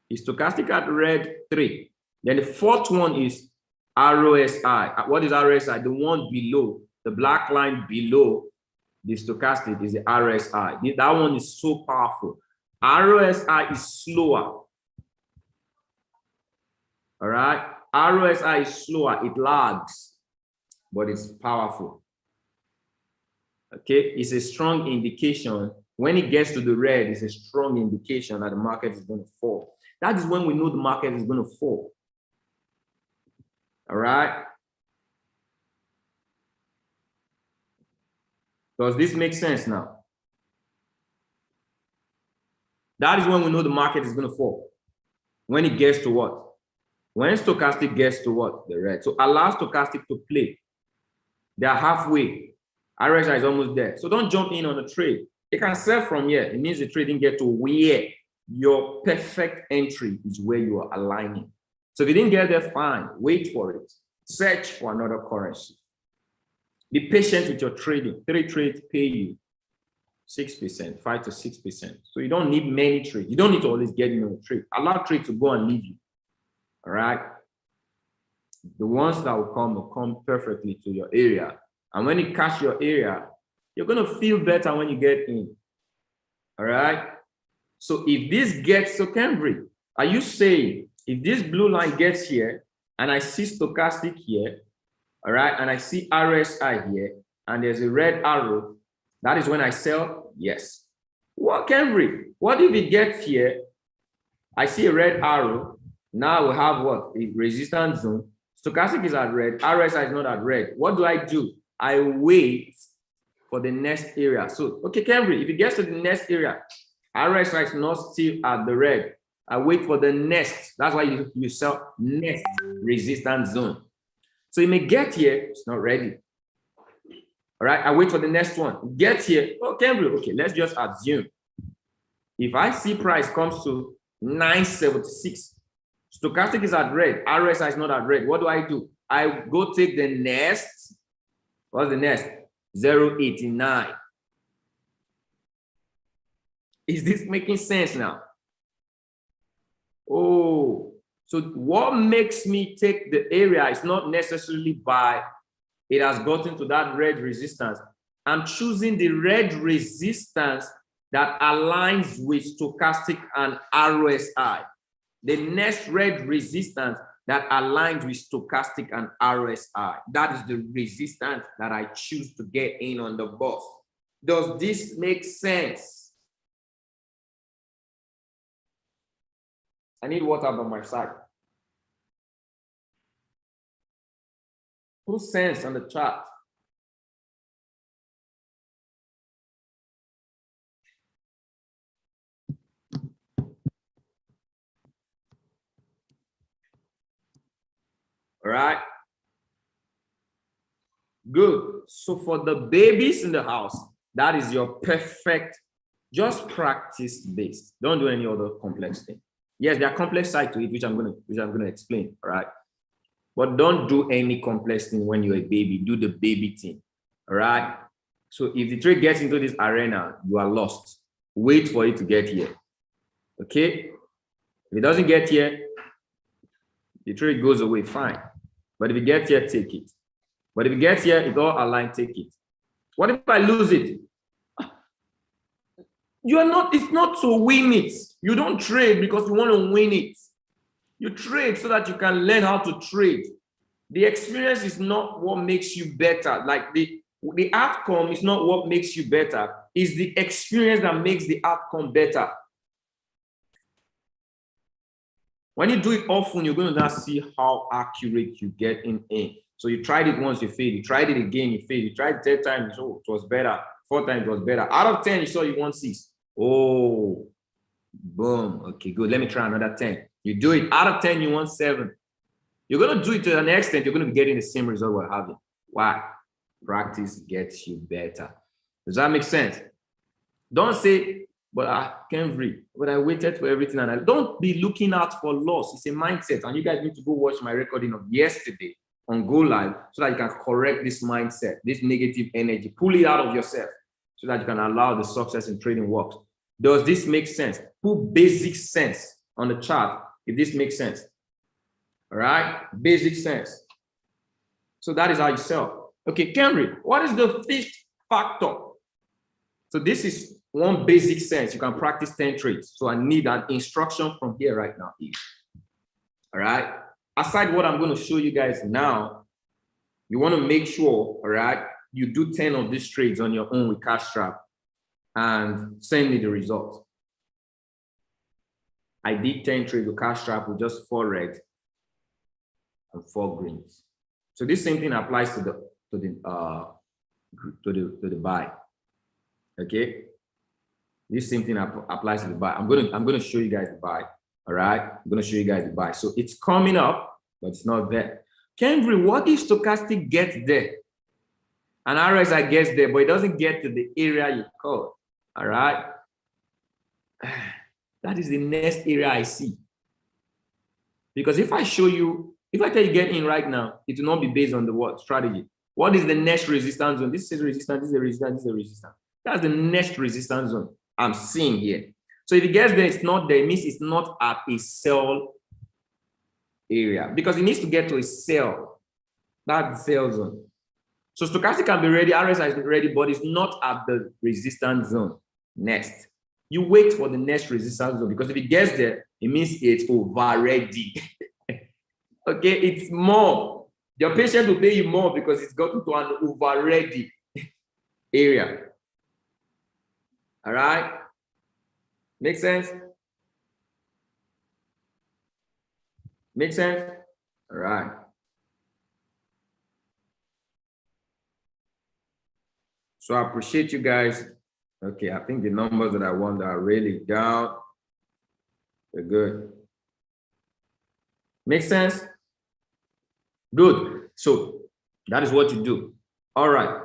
Is stochastic at red 3. Then the fourth one is RSI. What is RSI? The one below. The black line below the stochastic is the RSI. That one is so powerful. RSI is slower. All right. RSI is slower. It lags, but it's powerful. Okay. It's a strong indication. When it gets to the red, it's a strong indication that the market is going to fall. That is when we know the market is going to fall. All right. Does this make sense now? That is when we know the market is going to fall. When it gets to what? When stochastic gets to what? The red. So allow stochastic to play. They are halfway. RSI is almost there. So don't jump in on the trade. It can sell from here. It means the trade didn't get to where your perfect entry is, where you are aligning. So if you didn't get there, fine. Wait for it. Search for another currency. Be patient with your trading. 3 trades pay you 6%, 5 to 6%. So you don't need many trades. You don't need to always get in on a trade. Allow trade to go and leave you. All right. The ones that will come perfectly to your area. And when you catch your area, you're going to feel better when you get in. All right. So if this gets to Cambridge, are you saying if this blue line gets here and I see stochastic here, all right, and I see RSI here, and there's a red arrow, that is when I sell? Yes. What, Cambridge? What if it gets here? I see a red arrow. Now we have what? A resistance zone. Stochastic is at red. RSI is not at red. What do? I wait for the next area. So, okay, Cambridge, if it gets to the next area, RSI is not still at the red. I wait for the next. That's why you sell next resistance zone. So you may get here, it's not ready. All right, I wait for the next one. Get here. Oh, Cambridge. Okay, let's just assume. If I see price comes to 976, stochastic is at red, RSI is not at red. What do? I go take the next. What's the next? 0.89. Is this making sense now? Oh, so what makes me take the area is not necessarily by it has gotten to that red resistance. I'm choosing the red resistance that aligns with stochastic and RSI. The next red resistance that aligns with stochastic and RSI. That is the resistance that I choose to get in on the bus. Does this make sense? I need water by my side. Put sense on the chart. All right. Good. So for the babies in the house, that is your perfect, just practice based. Don't do any other complex thing. Yes, there are complex side to it, which I'm gonna explain. All right. But don't do any complex thing when you're a baby. Do the baby thing. All right. So if the trade gets into this arena, you are lost. Wait for it to get here. Okay. If it doesn't get here, the trade goes away, fine. But if it gets here, take it. But if it gets here, it's all aligned, take it. What if I lose it? It's not to win it. You don't trade because you want to win it. You trade so that you can learn how to trade. The experience is not what makes you better. Like the outcome is not what makes you better. It's the experience that makes the outcome better. When you do it often, you're going to now see how accurate you get in. So you tried it once, you failed. You tried it again, you failed. You tried 10 times, oh, it was better. 4 times, it was better. Out of 10, you saw you won 6. Oh, boom. Okay, good. Let me try another 10. You do it. Out of 10, you won 7. You're going to do it to an extent, you're going to be getting the same result we're having. Why? Practice gets you better. Does that make sense? Don't say, but I can't read. But I waited for everything. And I don't be looking out for loss. It's a mindset. And you guys need to go watch my recording of yesterday on Go Live so that you can correct this mindset, this negative energy, pull it out of yourself so that you can allow the success in trading works. Does this make sense? Put basic sense on the chart if this makes sense. All right, basic sense. So that is how you sell. Okay, Camry, what is the fifth factor? So this is one basic sense. You can practice 10 trades. So I need an instruction from here right now. All right. Aside what I'm going to show you guys now, you want to make sure, all right, you do 10 of these trades on your own with CASHRAP and send me the results. I did 10 trades with CASHRAP with just 4 red and 4 greens. So this same thing applies to the buy. Okay. This same thing applies to the buy. I'm gonna show you guys the buy. All right. I'm gonna show you guys the buy. So it's coming up, but it's not there. Cambry, what if stochastic gets there? And RSI gets there, but it doesn't get to the area you call. All right. That is the next area I see. Because if I show you, if I tell you get in right now, it will not be based on the what strategy. What is the next resistance zone? This is resistance, this is a resistance, this is a resistance. That's the next resistance zone I'm seeing here. So if it gets there, it's not there, it means it's not at a sell area because it needs to get to a sell. That's the sell zone. So stochastic can be ready, RSI is ready, but it's not at the resistance zone. Next. You wait for the next resistance zone because if it gets there, it means it's already. Okay, it's more. Your patient will pay you more because it's gotten to an over-ready area. All right? Make sense? Make sense? All right. So I appreciate you guys. Okay, I think the numbers that I want are really down. They're good. Make sense? Good. So that is what you do. All right.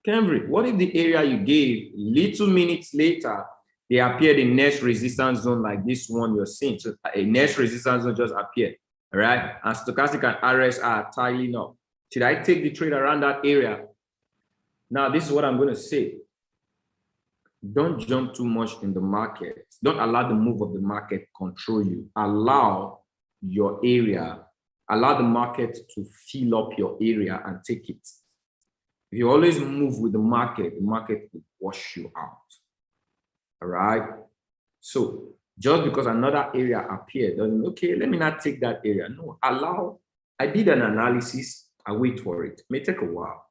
Cambry, what if the area you gave, little minutes later, they appeared in next resistance zone like this one you're seeing? So a next resistance zone just appeared, all right? And stochastic and RS are tiling up. Should I take the trade around that area? Now, this is what I'm going to say. Don't jump too much in the market. Don't allow the move of the market control you. Allow your area, allow the market to fill up your area and take it. If you always move with the market will wash you out. All right. So just because another area appeared, doesn't okay, let me not take that area. No, allow. I did an analysis. I wait for it. It may take a while.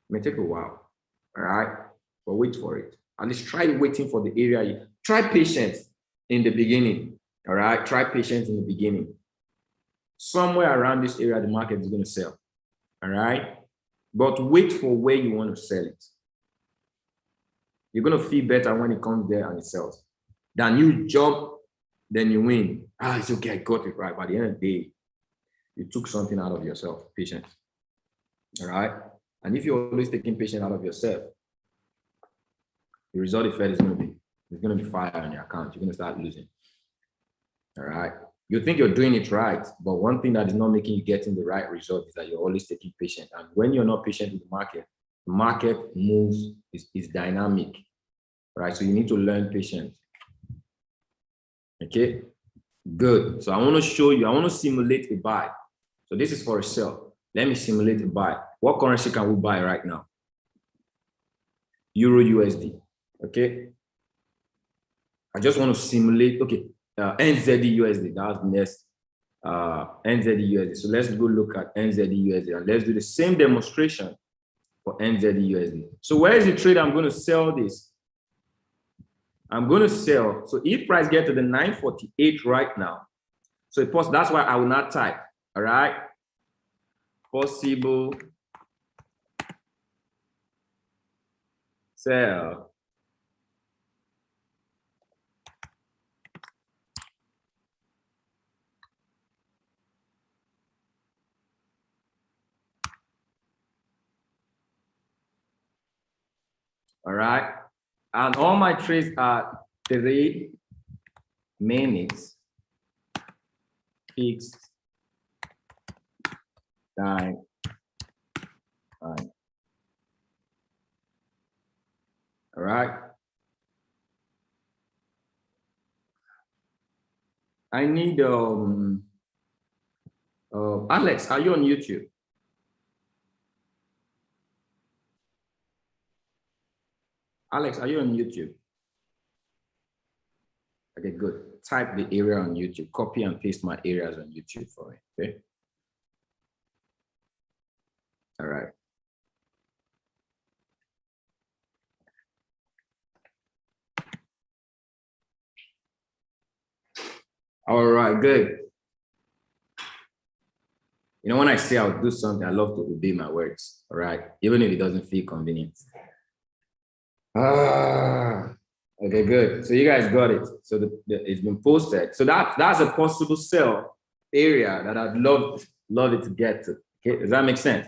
It may take a while. All right. But wait for it. At least try waiting for the area. Try patience in the beginning. All right. Try patience in the beginning. Somewhere around this area, the market is going to sell. All right. But wait for where you want to sell it. You're going to feel better when it comes there and it sells. Then you jump, then you win. Ah, it's okay, I got it right. By the end of the day, you took something out of yourself, patience. All right? And if you're always taking patience out of yourself, the result effect is going to be fire on your account. You're going to start losing. All right? You think you're doing it right, but one thing that is not making you getting the right result is that you're always taking patience. And when you're not patient with the market moves, is dynamic, right? So you need to learn patience. Okay, good. So I want to show you, I want to simulate a buy. So this is for a sell. Let me simulate a buy. What currency can we buy right now? Euro USD. Okay. I just want to simulate, okay, NZD USD. That's next. NZD USD. So let's go look at NZD USD and let's do the same demonstration for NZD USD. So where is the trade I'm going to sell this? I'm going to sell. So if price get to the 948 right now, so that's why I will not type. All right. Possible sell. All right. And all my trades are 3 minutes fixed time. All right. I need Alex, are you on YouTube? Alex, are you on YouTube? Okay, good. Type the area on YouTube. Copy and paste my areas on YouTube for me. Okay. All right. All right, good. You know, when I say I'll do something, I love to obey my words. All right, even if it doesn't feel convenient. Okay, good. So you guys got it. So it's been posted. So that's a possible sell area that I'd love it to get to. Okay, does that make sense?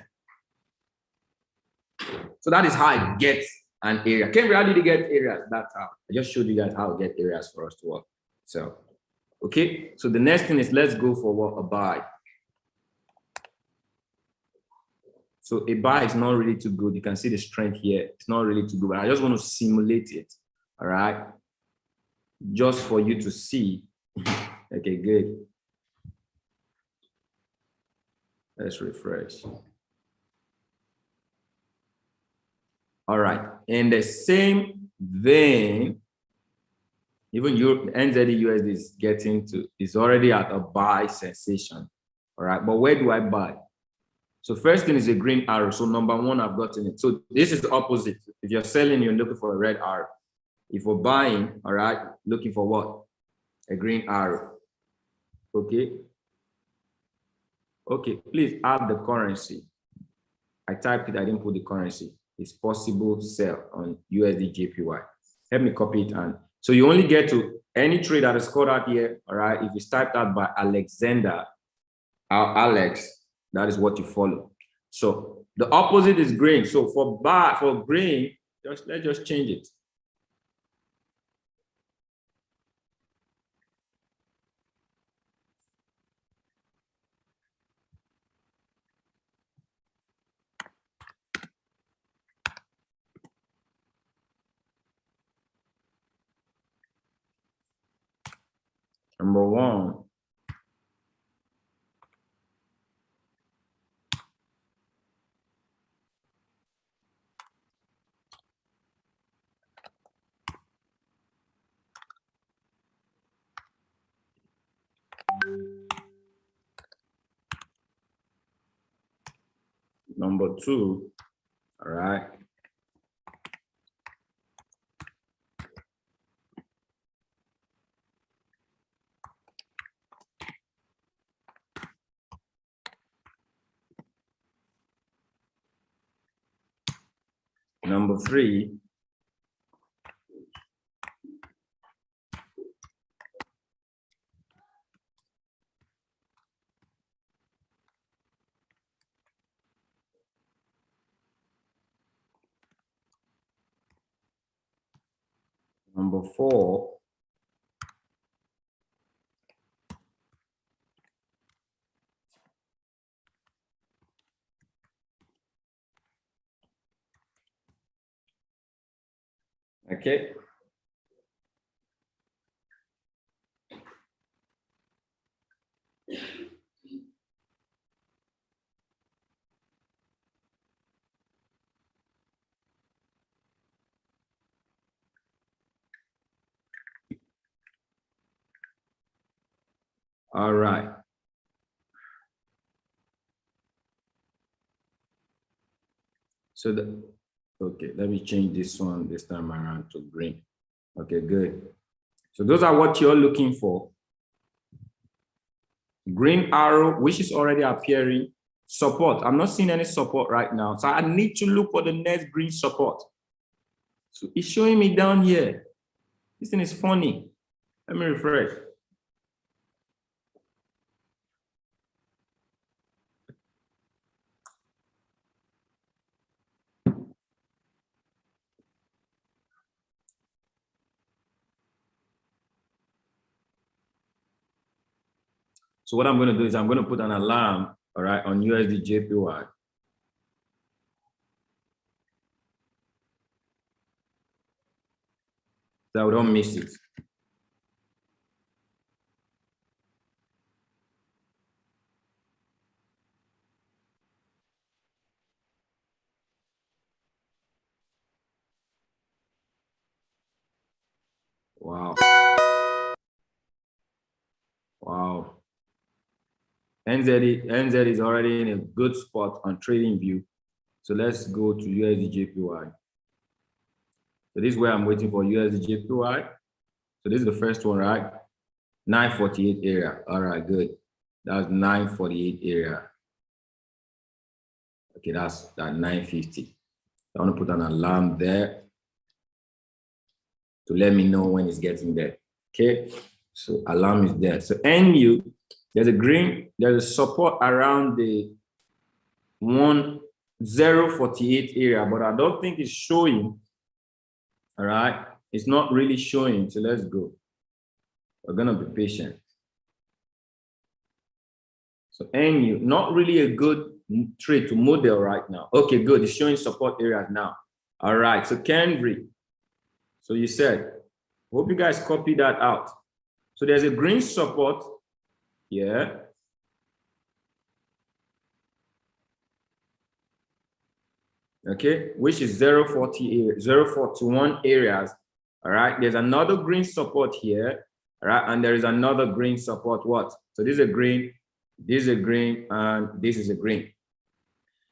So that is how I get an area. Cambry, how did you get areas? That's how. I just showed you guys how to get areas for us to work. So, okay. So the next thing is let's go for what? A buy. So a buy is not really too good. You can see the strength here. It's not really too good, but I just want to simulate it. All right. Just for you to see. Okay, good. Let's refresh. All right. In the same vein, even your NZD USD is already at a buy sensation. All right. But where do I buy? So first thing is a green arrow. So number one, I've gotten it. So this is the opposite. If you're selling, you're looking for a red arrow. If you're buying, all right, looking for what? A green arrow. Okay. Okay, please add the currency. I typed it, I didn't put the currency. It's possible sell on USD JPY. Let me copy it. And so you only get to any trade that is called out here, all right? If it's typed out by Alexander or Alex, that is what you follow. So The opposite is green. So for green, let's just change it. Number 1. Number 2, all right. Number 3, number 4, okay. All right. So okay, let me change this one this time around to green. Okay, good. So those are what you're looking for. Green arrow, which is already appearing. Support. I'm not seeing any support right now. So I need to look for the next green support. So it's showing me down here. This thing is funny. Let me refresh. So what I'm going to do is I'm going to put an alarm, all right, on USD JPY. So I don't miss it. Wow. Wow. NZ is already in a good spot on trading view. So let's go to USD JPY. So this is where I'm waiting for USD JPY. So this is the first one, right? 948 area. All right, good. That's 948 area. Okay, that's that 950. I want to put an alarm there to let me know when it's getting there. Okay, so alarm is there. So NU, there's a support around the 1048 area, but I don't think it's showing. All right, it's not really showing. So let's go. We're gonna be patient. So NU, not really a good trade to model right now. Okay, good. It's showing support areas now. All right, so Kendry. So you said, hope you guys copy that out. So there's a green support here. Okay, which is 041 areas. All right, there's another green support here. All right, and there is another green support. What? So this is a green, this is a green, and this is a green.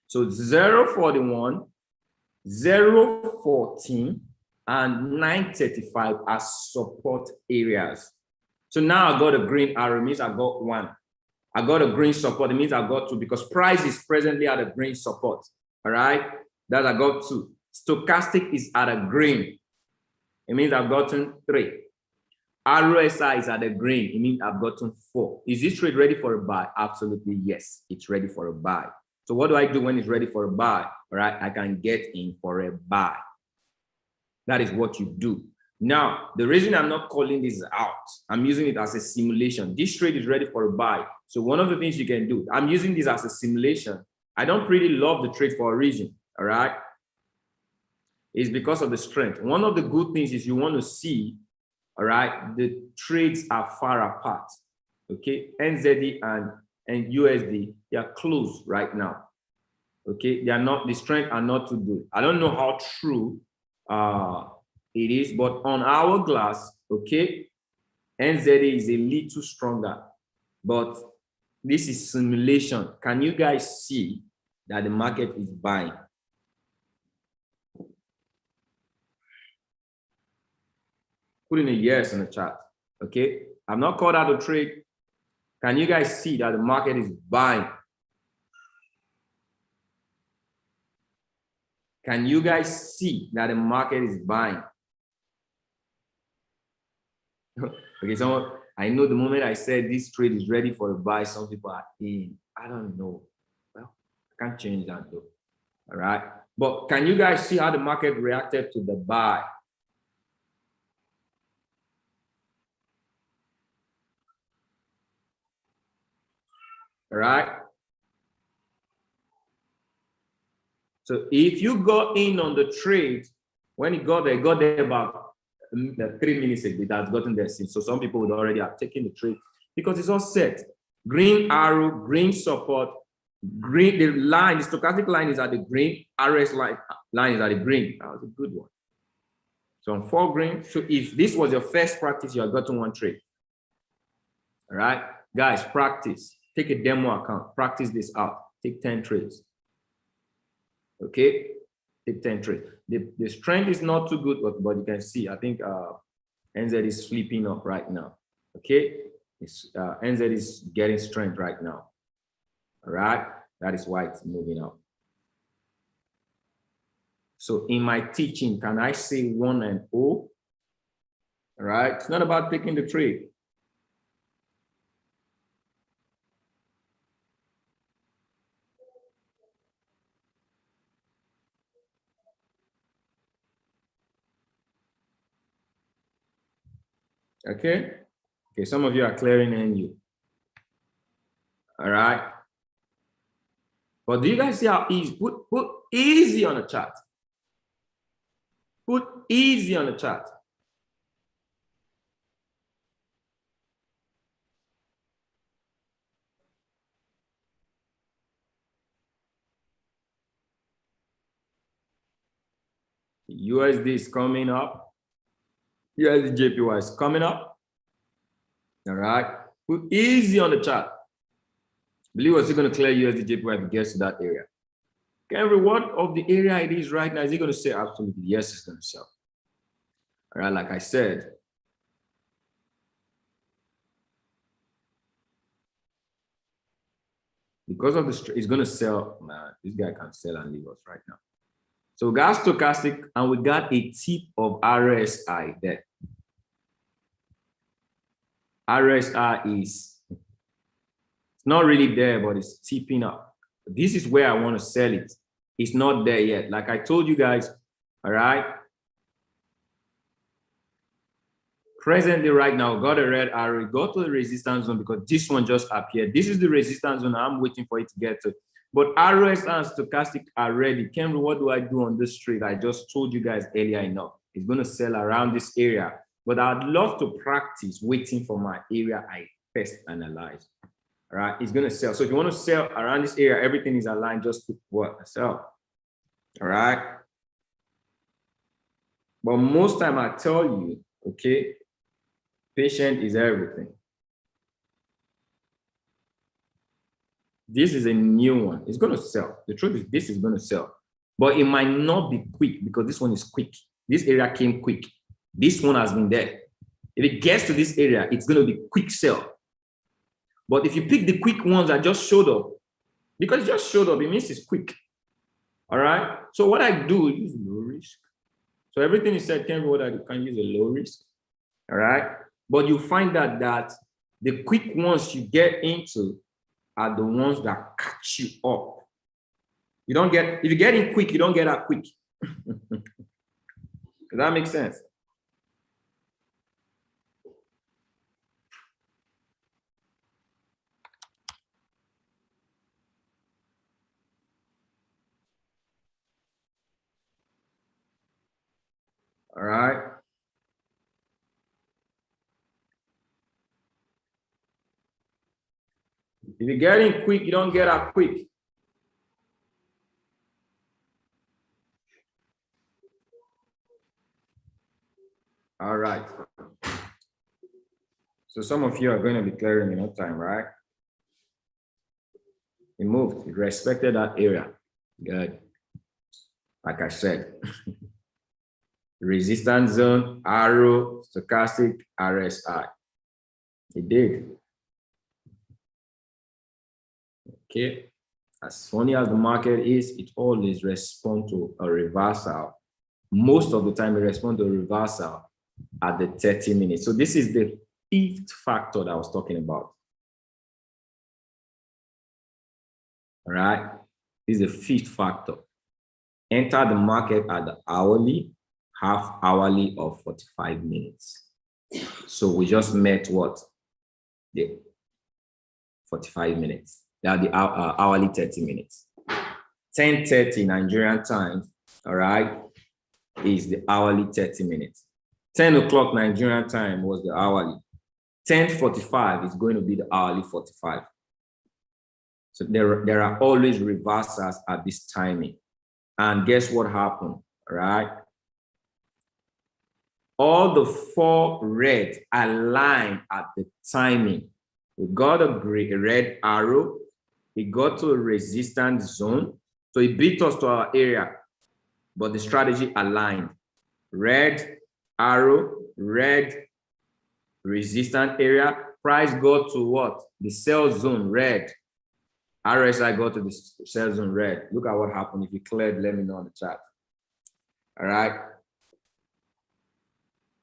So 041, 014, and 935 are support areas. So now I got a green arrow, means I got one. I got a green support, it means I got two, because price is presently at a green support. All right, that I got two. Stochastic is at a green. It means I've gotten 3. RSI is at a green. It means I've gotten 4. Is this trade ready for a buy? Absolutely, yes. It's ready for a buy. So what do I do when it's ready for a buy? All right, I can get in for a buy. That is what you do. Now, the reason I'm not calling this out, I'm using it as a simulation. This trade is ready for a buy. So one of the things you can do, I'm using this as a simulation. I don't really love the trade for a reason, all right? It's because of the strength. One of the good things is you want to see, all right, the trades are far apart, okay? NZD and USD, they are close right now, okay? They are not, the strength are not too good. I don't know how true it is, but on our glass, okay, NZD is a little stronger, but this is simulation. Can you guys see that the market is buying? Put in a yes in the chat, okay? I've not called out the trade. Can you guys see that the market is buying? Can you guys see that the market is buying? Okay, so I know the moment I said this trade is ready for a buy, some people are in. I don't know. Well, I can't change that though. All right. But can you guys see how the market reacted to the buy? All right. So if you go in on the trade, when it got there about 3 minutes ago, it has gotten there since. So some people would already have taken the trade because it's all set. Green arrow, green support, green, the line, the stochastic line is at the green, RS line is at the green. That was a good one. So on 4 green. So if this was your first practice, you have gotten 1 trade. All right, guys, practice. Take a demo account, practice this out. Take 10 trades. Okay, take 10 trades. The strength is not too good, but you can see, I think NZ is flipping up right now. Okay, NZ is getting strength right now. All right, that is why it's moving up. So in my teaching, can I say 1 and 0? All right, it's not about taking the trade. Okay, some of you are clearing NU. All right, but do you guys see how easy? Put easy on the chart. Put easy on the chart. USD is coming up. USD JPY is coming up. All right, put easy on the chart. Believe what's going to clear USD JPY if it gets to that area. Every what of the area it is right now, is it going to say absolutely yes, it's going to sell? All right, like I said, because of the, it's going to sell. Man, this guy can sell and leave us right now. So we got stochastic and we got a tip of RSI there. RSI is, it's not really there, but it's tipping up. This is where I want to sell it. It's not there yet. Like I told you guys, all right? Presently right now, got a red arrow, go to the resistance zone because this one just appeared. This is the resistance zone. I'm waiting for it to get to. But RS and stochastic are ready. Cameron, what do I do on this trade? I just told you guys earlier enough. It's going to sell around this area. But I'd love to practice waiting for my area I first analyze. All right, it's going to sell. So if you want to sell around this area, everything is aligned, just to what? Sell. All right. But most time I tell you, okay, patient is everything. This is a new one. It's going to sell. The truth is this is going to sell. But it might not be quick because this one is quick. This area came quick. This one has been there. If it gets to this area, it's going to be quick sell. But if you pick the quick ones that just showed up, because it just showed up, it means it's quick. All right. So what I do is use low risk. So everything you said, Ken, what I can use a low risk. All right. But you find that the quick ones you get into are the ones that catch you up. You don't get, if you get in quick, you don't get out quick. Does that make sense? All right. If you get in quick, you don't get out quick. All right. So some of you are going to be clearing in no time, right? It moved. It respected that area. Good. Like I said. Resistance zone, arrow, stochastic, RSI. It did. Okay. As funny as the market is, it always responds to a reversal. Most of the time, it responds to a reversal at the 30 minutes. So this is the fifth factor that I was talking about. All right. This is the fifth factor. Enter the market at the hourly, half hourly, or 45 minutes. So we just met what? The 45 minutes. That the hourly 30 minutes. 10:30 Nigerian time, all right, is the hourly 30 minutes. 10 o'clock Nigerian time was the hourly. 10:45 is going to be the hourly 45. So there are always reversals at this timing. And guess what happened, all right? All the four red align at the timing. We got a red arrow. It got to a resistance zone. So it beat us to our area, but the strategy aligned. Red arrow, red resistance area. Price got to what? The sell zone, red. RSI got to the sell zone, red. Look at what happened. If you cleared, let me know in the chat. All right.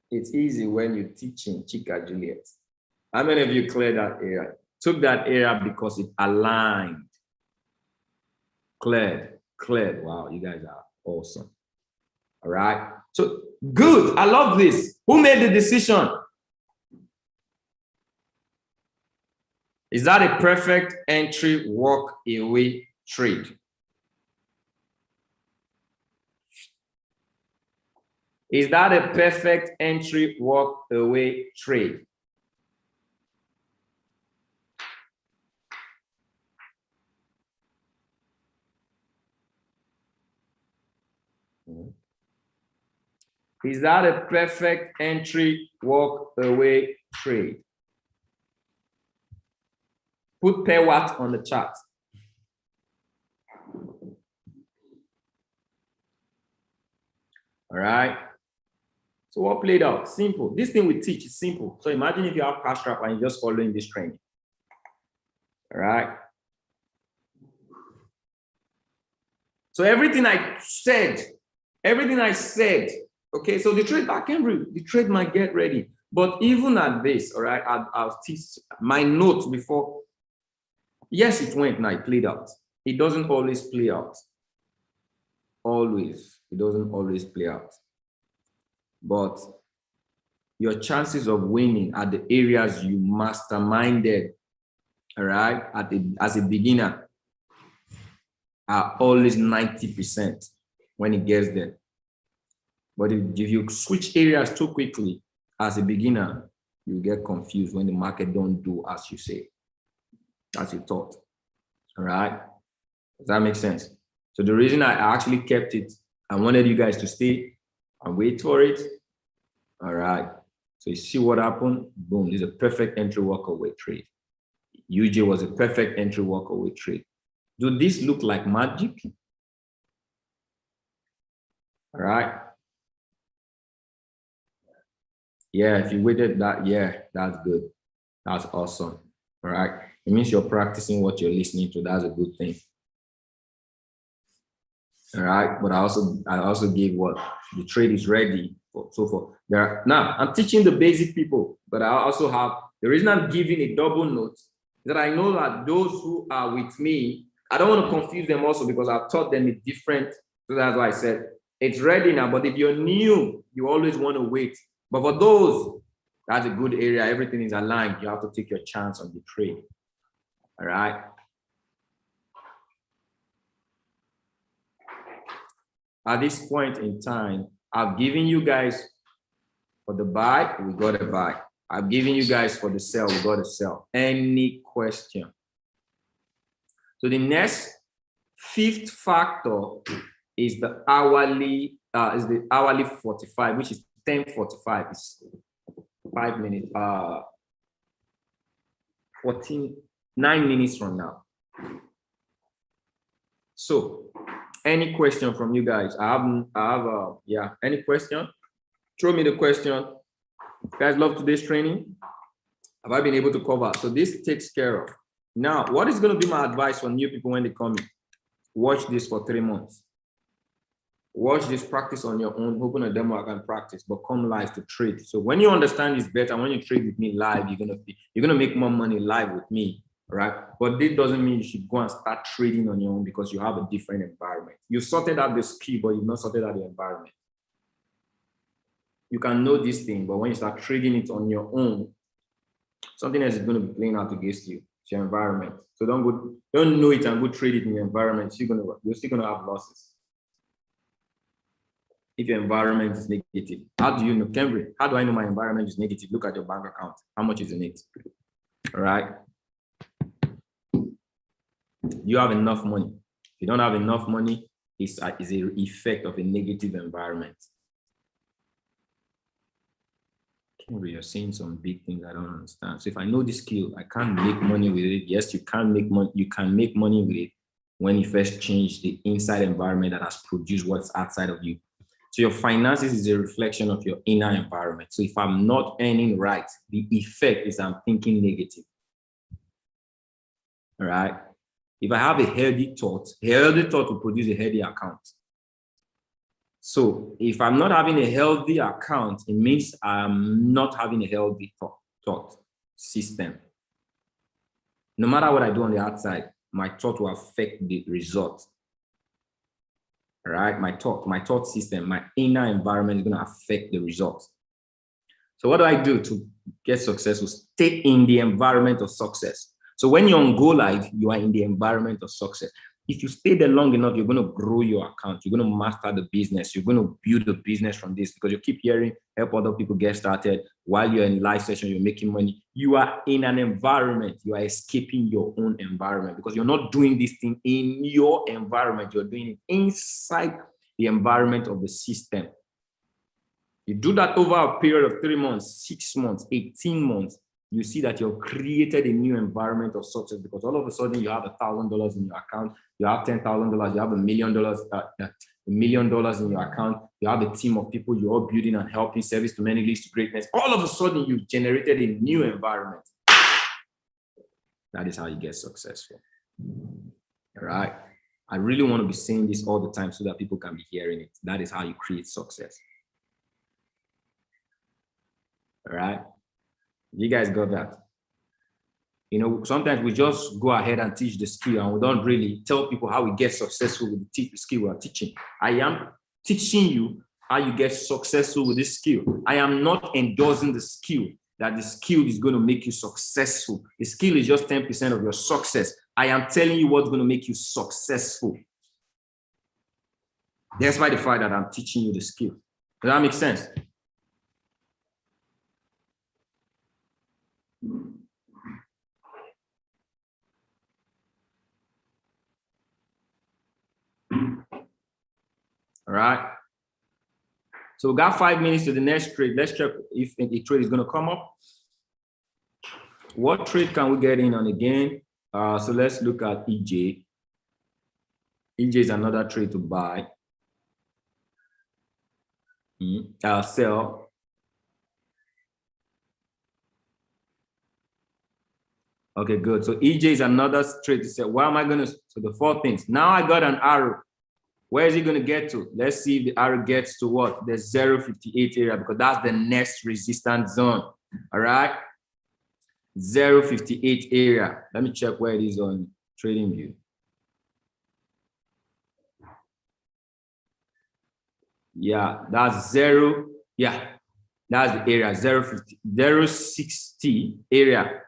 It's easy when you're teaching Chica Juliet. How many of you cleared that area? Took that area because it aligned. Cleared. Wow, you guys are awesome. All right. So good. I love this. Who made the decision? Is that a perfect entry walk away trade? Is that a perfect entry walk away trade? Is that a perfect entry walk away trade? Put per watt on the chart. All right. So what played out? Simple. This thing we teach is simple. So imagine if you have CASHRAP and you're just following this training. All right. So everything I said, okay, so the trade back end rule, the trade might get ready. But even at this, all right, I'll teach my notes before. Yes, it went now, it played out. It doesn't always play out. Always. It doesn't always play out. But your chances of winning at the areas you masterminded, all right, as a beginner, are always 90% when it gets there. But if you switch areas too quickly as a beginner, you get confused when the market don't do as you say, as you thought. All right? Does that make sense? So the reason I actually kept it, I wanted you guys to stay and wait for it. All right. So you see what happened? Boom, this is a perfect entry walk-away trade. UJ was a perfect entry walk-away trade. Do this look like magic? All right. Yeah, if you waited that, yeah, that's good. That's awesome. All right. It means you're practicing what you're listening to. That's a good thing. All right. But I also gave what the trade is ready for, so forth. Now I'm teaching the basic people, but I also have the reason I'm giving a double note is that I know that those who are with me I don't want to confuse them also because I've taught them a different. So that's why I said it's ready now. But if you're new, you always want to wait. But for those, that's a good area. Everything is aligned. You have to take your chance on the trade. All right. At this point in time, I've given you guys for the buy, we got to buy. I've given you guys for the sell, we got to sell. Any question? So the next fifth factor is the hourly 45, which is 10:45. It's 5 minutes, 9 minutes from now. So, any question from you guys? Any question? Throw me the question. You guys love today's training? Have I been able to cover? So this takes care of. Now, what is going to be my advice for new people when they come in? Watch this for 3 months. Watch this, practice on your own, open a demo account, practice, but come live to trade. So when you understand this better, when you trade with me live, you're gonna make more money live with me, right? But this doesn't mean you should go and start trading on your own because you have a different environment. You sorted out the skill, but you've not sorted out the environment. You can know this thing, but when you start trading it on your own, something else is going to be playing out against you. It's your environment. So don't know it and go trade it in your environment. You're still gonna have losses. If your environment is negative, how do you know, Cambry? How do I know my environment is negative? Look at your bank account. How much is in it? All right. You have enough money. If you don't have enough money, it's an effect of a negative environment. You're saying some big things I don't understand. So if I know this skill, I can't make money with it. Yes, you can make money. You can make money with it when you first change the inside environment that has produced what's outside of you. So your finances is a reflection of your inner environment. So if I'm not earning right, the effect is I'm thinking negative. All right. If I have a healthy thought will produce a healthy account. So if I'm not having a healthy account, it means I'm not having a healthy thought system. No matter what I do on the outside, my thought will affect the result. All right, my thought system, my inner environment is going to affect the result. So what do I do to get successful? Stay in the environment of success. So when you're on Go Live, you are in the environment of success. If you stay there long enough, you're going to grow your account. You're going to master the business. You're going to build a business from this because you keep hearing, help other people get started. While you're in live session, you're making money. You are in an environment. You are escaping your own environment because you're not doing this thing in your environment. You're doing it inside the environment of the system. You do that over a period of 3 months, 6 months, 18 months. You see that you've created a new environment of success because all of a sudden you have $1,000 in your account, you have $10,000, you have $1 million, $1 million in your account, you have a team of people you're all building and helping, service to many leads to greatness. All of a sudden you've generated a new environment. That is how you get successful. All right. I really want to be saying this all the time so that people can be hearing it. That is how you create success. All right. You guys got that? You know, sometimes we just go ahead and teach the skill and we don't really tell people how we get successful with the skill we are teaching. I am teaching you how you get successful with this skill. I am not endorsing the skill, that the skill is going to make you successful. The skill is just 10% of your success. I am telling you what's going to make you successful. That's why the fact that I'm teaching you the skill. Does that make sense? All right. So we got 5 minutes to the next trade. Let's check if the trade is going to come up. What trade can we get in on again? So let's look at EJ. EJ is another trade to buy. Sell. Okay, good. So EJ is another trade to sell. Why am I going to? So the 4 things. Now I got an arrow. Where is he going to get to? Let's see if the arrow gets to what? The 0.58 area, because that's the next resistance zone. All right. 0.58 area. Let me check where it is on TradingView. Yeah, that's 0. Yeah, that's the area 0.50, 0.60 area.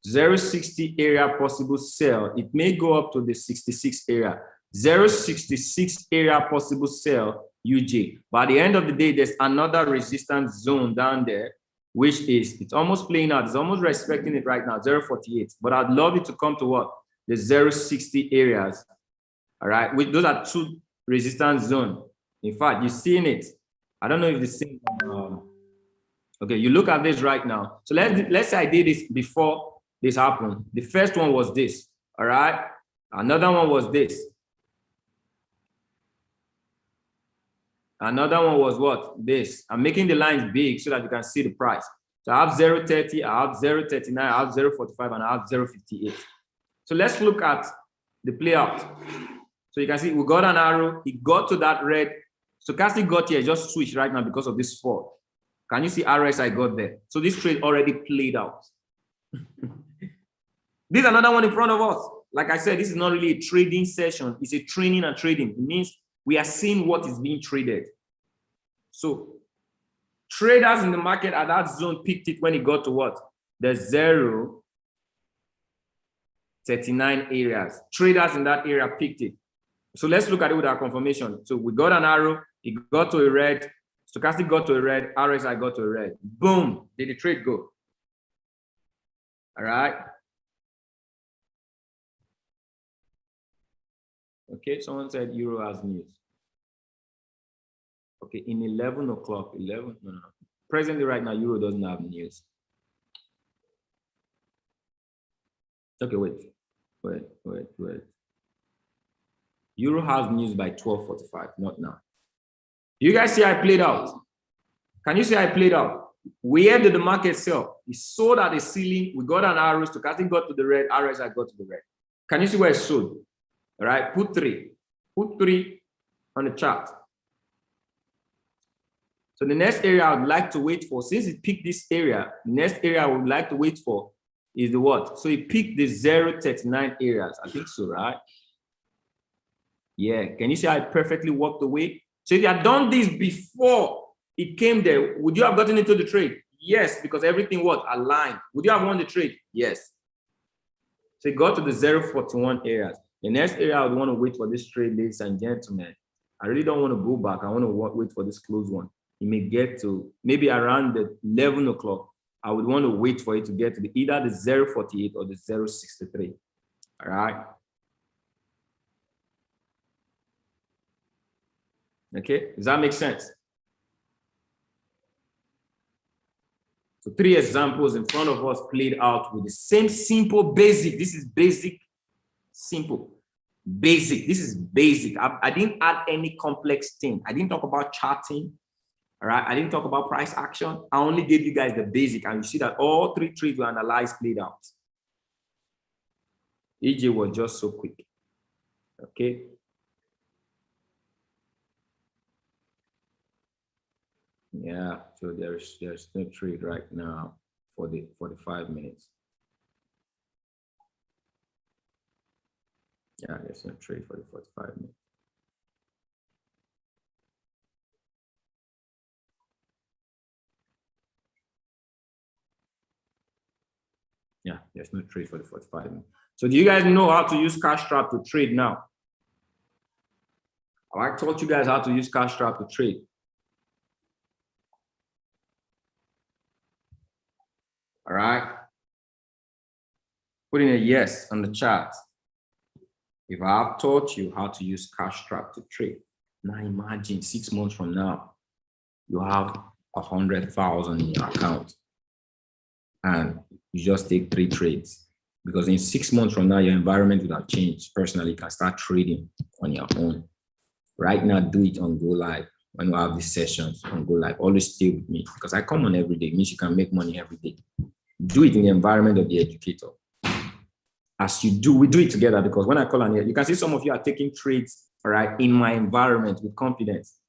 0.60 area possible sell. It may go up to the 66 area. 0.66 area possible sell UJ. By the end of the day, there's another resistance zone down there, which is, it's almost playing out. It's almost respecting it right now, 0.48. But I'd love it to come to what? The 0.60 areas. All right, those are two resistance zones. In fact, you're seeing it. I don't know if the same. Okay, you look at this right now. So let's say I did this before this happened. The first one was this. All right. Another one was this. Another one was what? This. I'm making the lines big so that you can see the price. So I have 0.30, I have 0.39, I have 0.45, and I have 0.58. So let's look at the play out. So you can see we got an arrow. It got to that red. Stochastic got here, just switched right now because of this fall. Can you see RSI got there? So this trade already played out. This is another one in front of us. Like I said, this is not really a trading session. It's a training and trading. It means we are seeing what is being traded. So traders in the market at that zone picked it when it got to what? The 0.39 areas. Traders in that area picked it. So let's look at it with our confirmation. So we got an arrow, it got to a red, Stochastic got to a red, RSI got to a red. Boom, did the trade go? All right. Okay, someone said Euro has news. Okay, in 11 o'clock, 11, no. Presently right now, Euro doesn't have news. Okay, wait. Euro has news by 12:45, not now. You guys see I played out? Can you see I played out? Where did the market sell? It sold at the ceiling. We got an arrow. Stochastic got to the red. RSI got to the red. Can you see where it sold? All right, put 3. Put 3 on the chart. So the next area I would like to wait for, since it picked this area, the next area I would like to wait for is the what? So it picked the 0.39 areas. I think so, right? Yeah, can you see how I perfectly walked away? So if you had done this before it came there, would you have gotten into the trade? Yes, because everything was aligned. Would you have won the trade? Yes. So it got to the 0.41 areas. The next area I would want to wait for this trade, ladies and gentlemen. I really don't want to go back. I want to wait for this close one. It may get to maybe around the 11 o'clock. I would want to wait for it to get to either the 0.48 or the 0.63. All right. Okay, does that make sense? So 3 examples in front of us played out with the same simple basic. This is basic, simple, basic. This is basic. I didn't add any complex thing. I didn't talk about charting. All right, I didn't talk about price action. I only gave you guys the basic, and you see that all 3 trades were analyzed, played out. EJ was just so quick. Okay. Yeah, so there's no trade right now for the 45 minutes. Yeah, there's no trade for the 45 minutes. Yeah, there's no trade for the 45 minutes. So do you guys know how to use CASHRAP to trade now? I taught you guys how to use CASHRAP to trade. All right. Put in a yes on the chat if I have taught you how to use CASHRAP to trade. Now imagine 6 months from now, you have 100,000 in your account and you just take 3 trades, because in 6 months from now, your environment will have changed. Personally, you can start trading on your own. Right now, do it on Go Live. When we have these sessions on Go Live, always stay with me, because I come on every day. It means you can make money every day. Do it in the environment of the educator. As you do, we do it together, because when I call on here, you can see some of you are taking trades, all right, in my environment with confidence.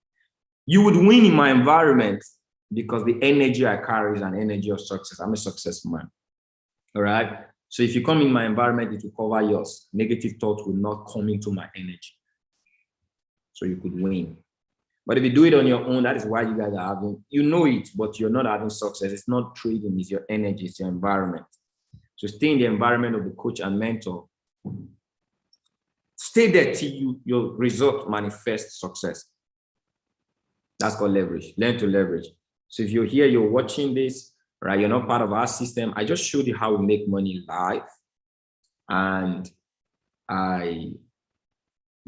You would win in my environment because the energy I carry is an energy of success. I'm a successful man, all right? So if you come in my environment, it will cover yours. Negative thoughts will not come into my energy. So you could win. But if you do it on your own, that is why you guys are having, you know it, but you're not having success. It's not trading, it's your energy, it's your environment. So stay in the environment of the coach and mentor. Stay there till your result manifests success. That's called leverage. Learn to leverage. So if you're here, you're watching this, right? You're not part of our system. I just showed you how we make money live. And I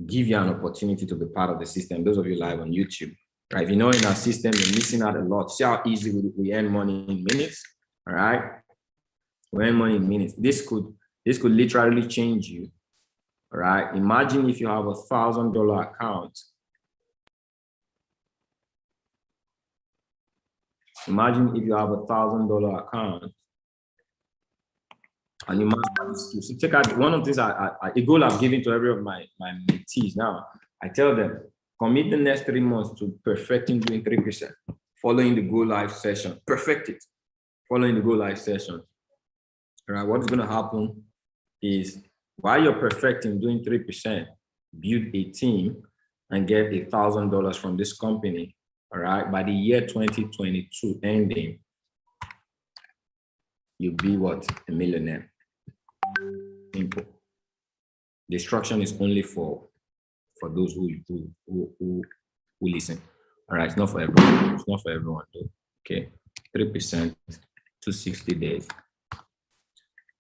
give you an opportunity to be part of the system. Those of you live on YouTube, right? If you're not in our system, you're missing out a lot. See how easy we earn money in minutes, all right? We earn money in minutes. This could literally change you, all right? Imagine if you have $1,000 account. Imagine if you have $1,000 account and you master these skills. So take out one of the things, a goal I've given to every of my mentees now. I tell them, commit the next 3 months to perfecting doing 3%, following the go live session. Perfect it, following the go live session. All right, what's going to happen is while you're perfecting doing 3%, build a team and get $1,000 from this company. All right, by the year 2022 ending, you'll be what? A millionaire. Simple. The instruction is only for those who listen. All right, it's not for everyone. It's not for everyone though. Okay, 3%, 260 days.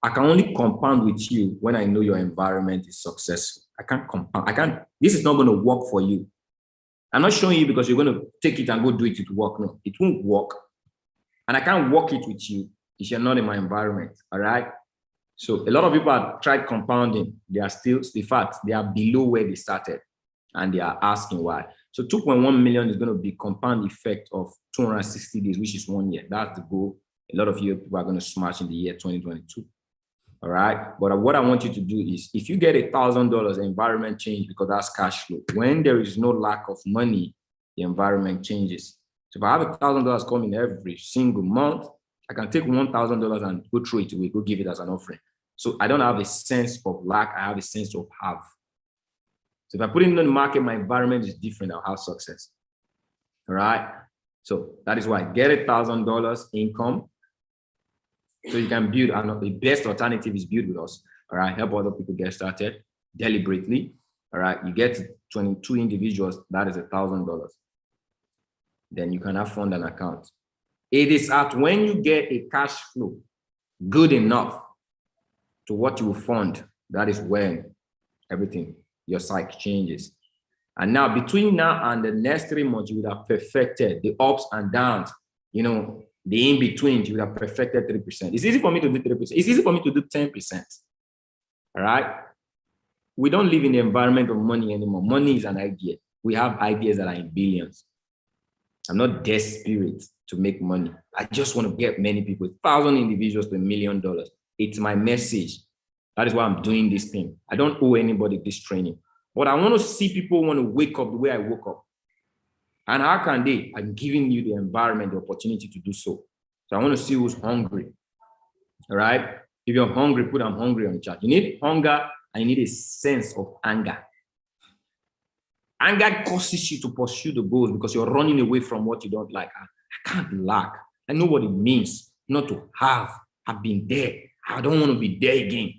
I can only compound with you when I know your environment is successful. I can't compound. This is not going to work for you. I'm not showing you because you're going to take it and go do it to work. No, it won't work. And I can't work it with you if you're not in my environment. All right. So a lot of people have tried compounding. They are still, in fact, they are below where they started and they are asking why. So 2.1 million is going to be compound effect of 260 days, which is 1 year. That's the goal. A lot of you people are going to smash in the year 2022. All right. But what I want you to do is if you get $1,000, environment change because that's cash flow. When there is no lack of money, the environment changes. So if I have $1,000 coming every single month, I can take $1,000 and go throw it away, go give it as an offering. So I don't have a sense of lack. I have a sense of have. So if I put it in the market, my environment is different. I'll have success. All right. So that is why get $1,000 income. So you can build, and the best alternative is build with us. All right, help other people get started deliberately. All right, you get 22 individuals, that is $1,000. Then you can have fund an account. It is at when you get a cash flow good enough to what you will fund, that is when everything, your psyche changes. And now between now and the next 3 months, you would have perfected the ups and downs, you know, the in-between, you would have perfected 3%. It's easy for me to do 3%. It's easy for me to do 10%. All right? We don't live in the environment of money anymore. Money is an idea. We have ideas that are in billions. I'm not desperate to make money. I just want to get many people, 1,000 individuals to $1 million. It's my message. That is why I'm doing this thing. I don't owe anybody this training. But I want to see people want to wake up the way I woke up. And how can they? I'm giving you the environment, the opportunity to do so. So I want to see who's hungry. All right? If you're hungry, put I'm hungry on the chat. You need hunger and you need a sense of anger. Anger causes you to pursue the goals because you're running away from what you don't like. I can't lack. I know what it means not to have. I've been there. I don't want to be there again.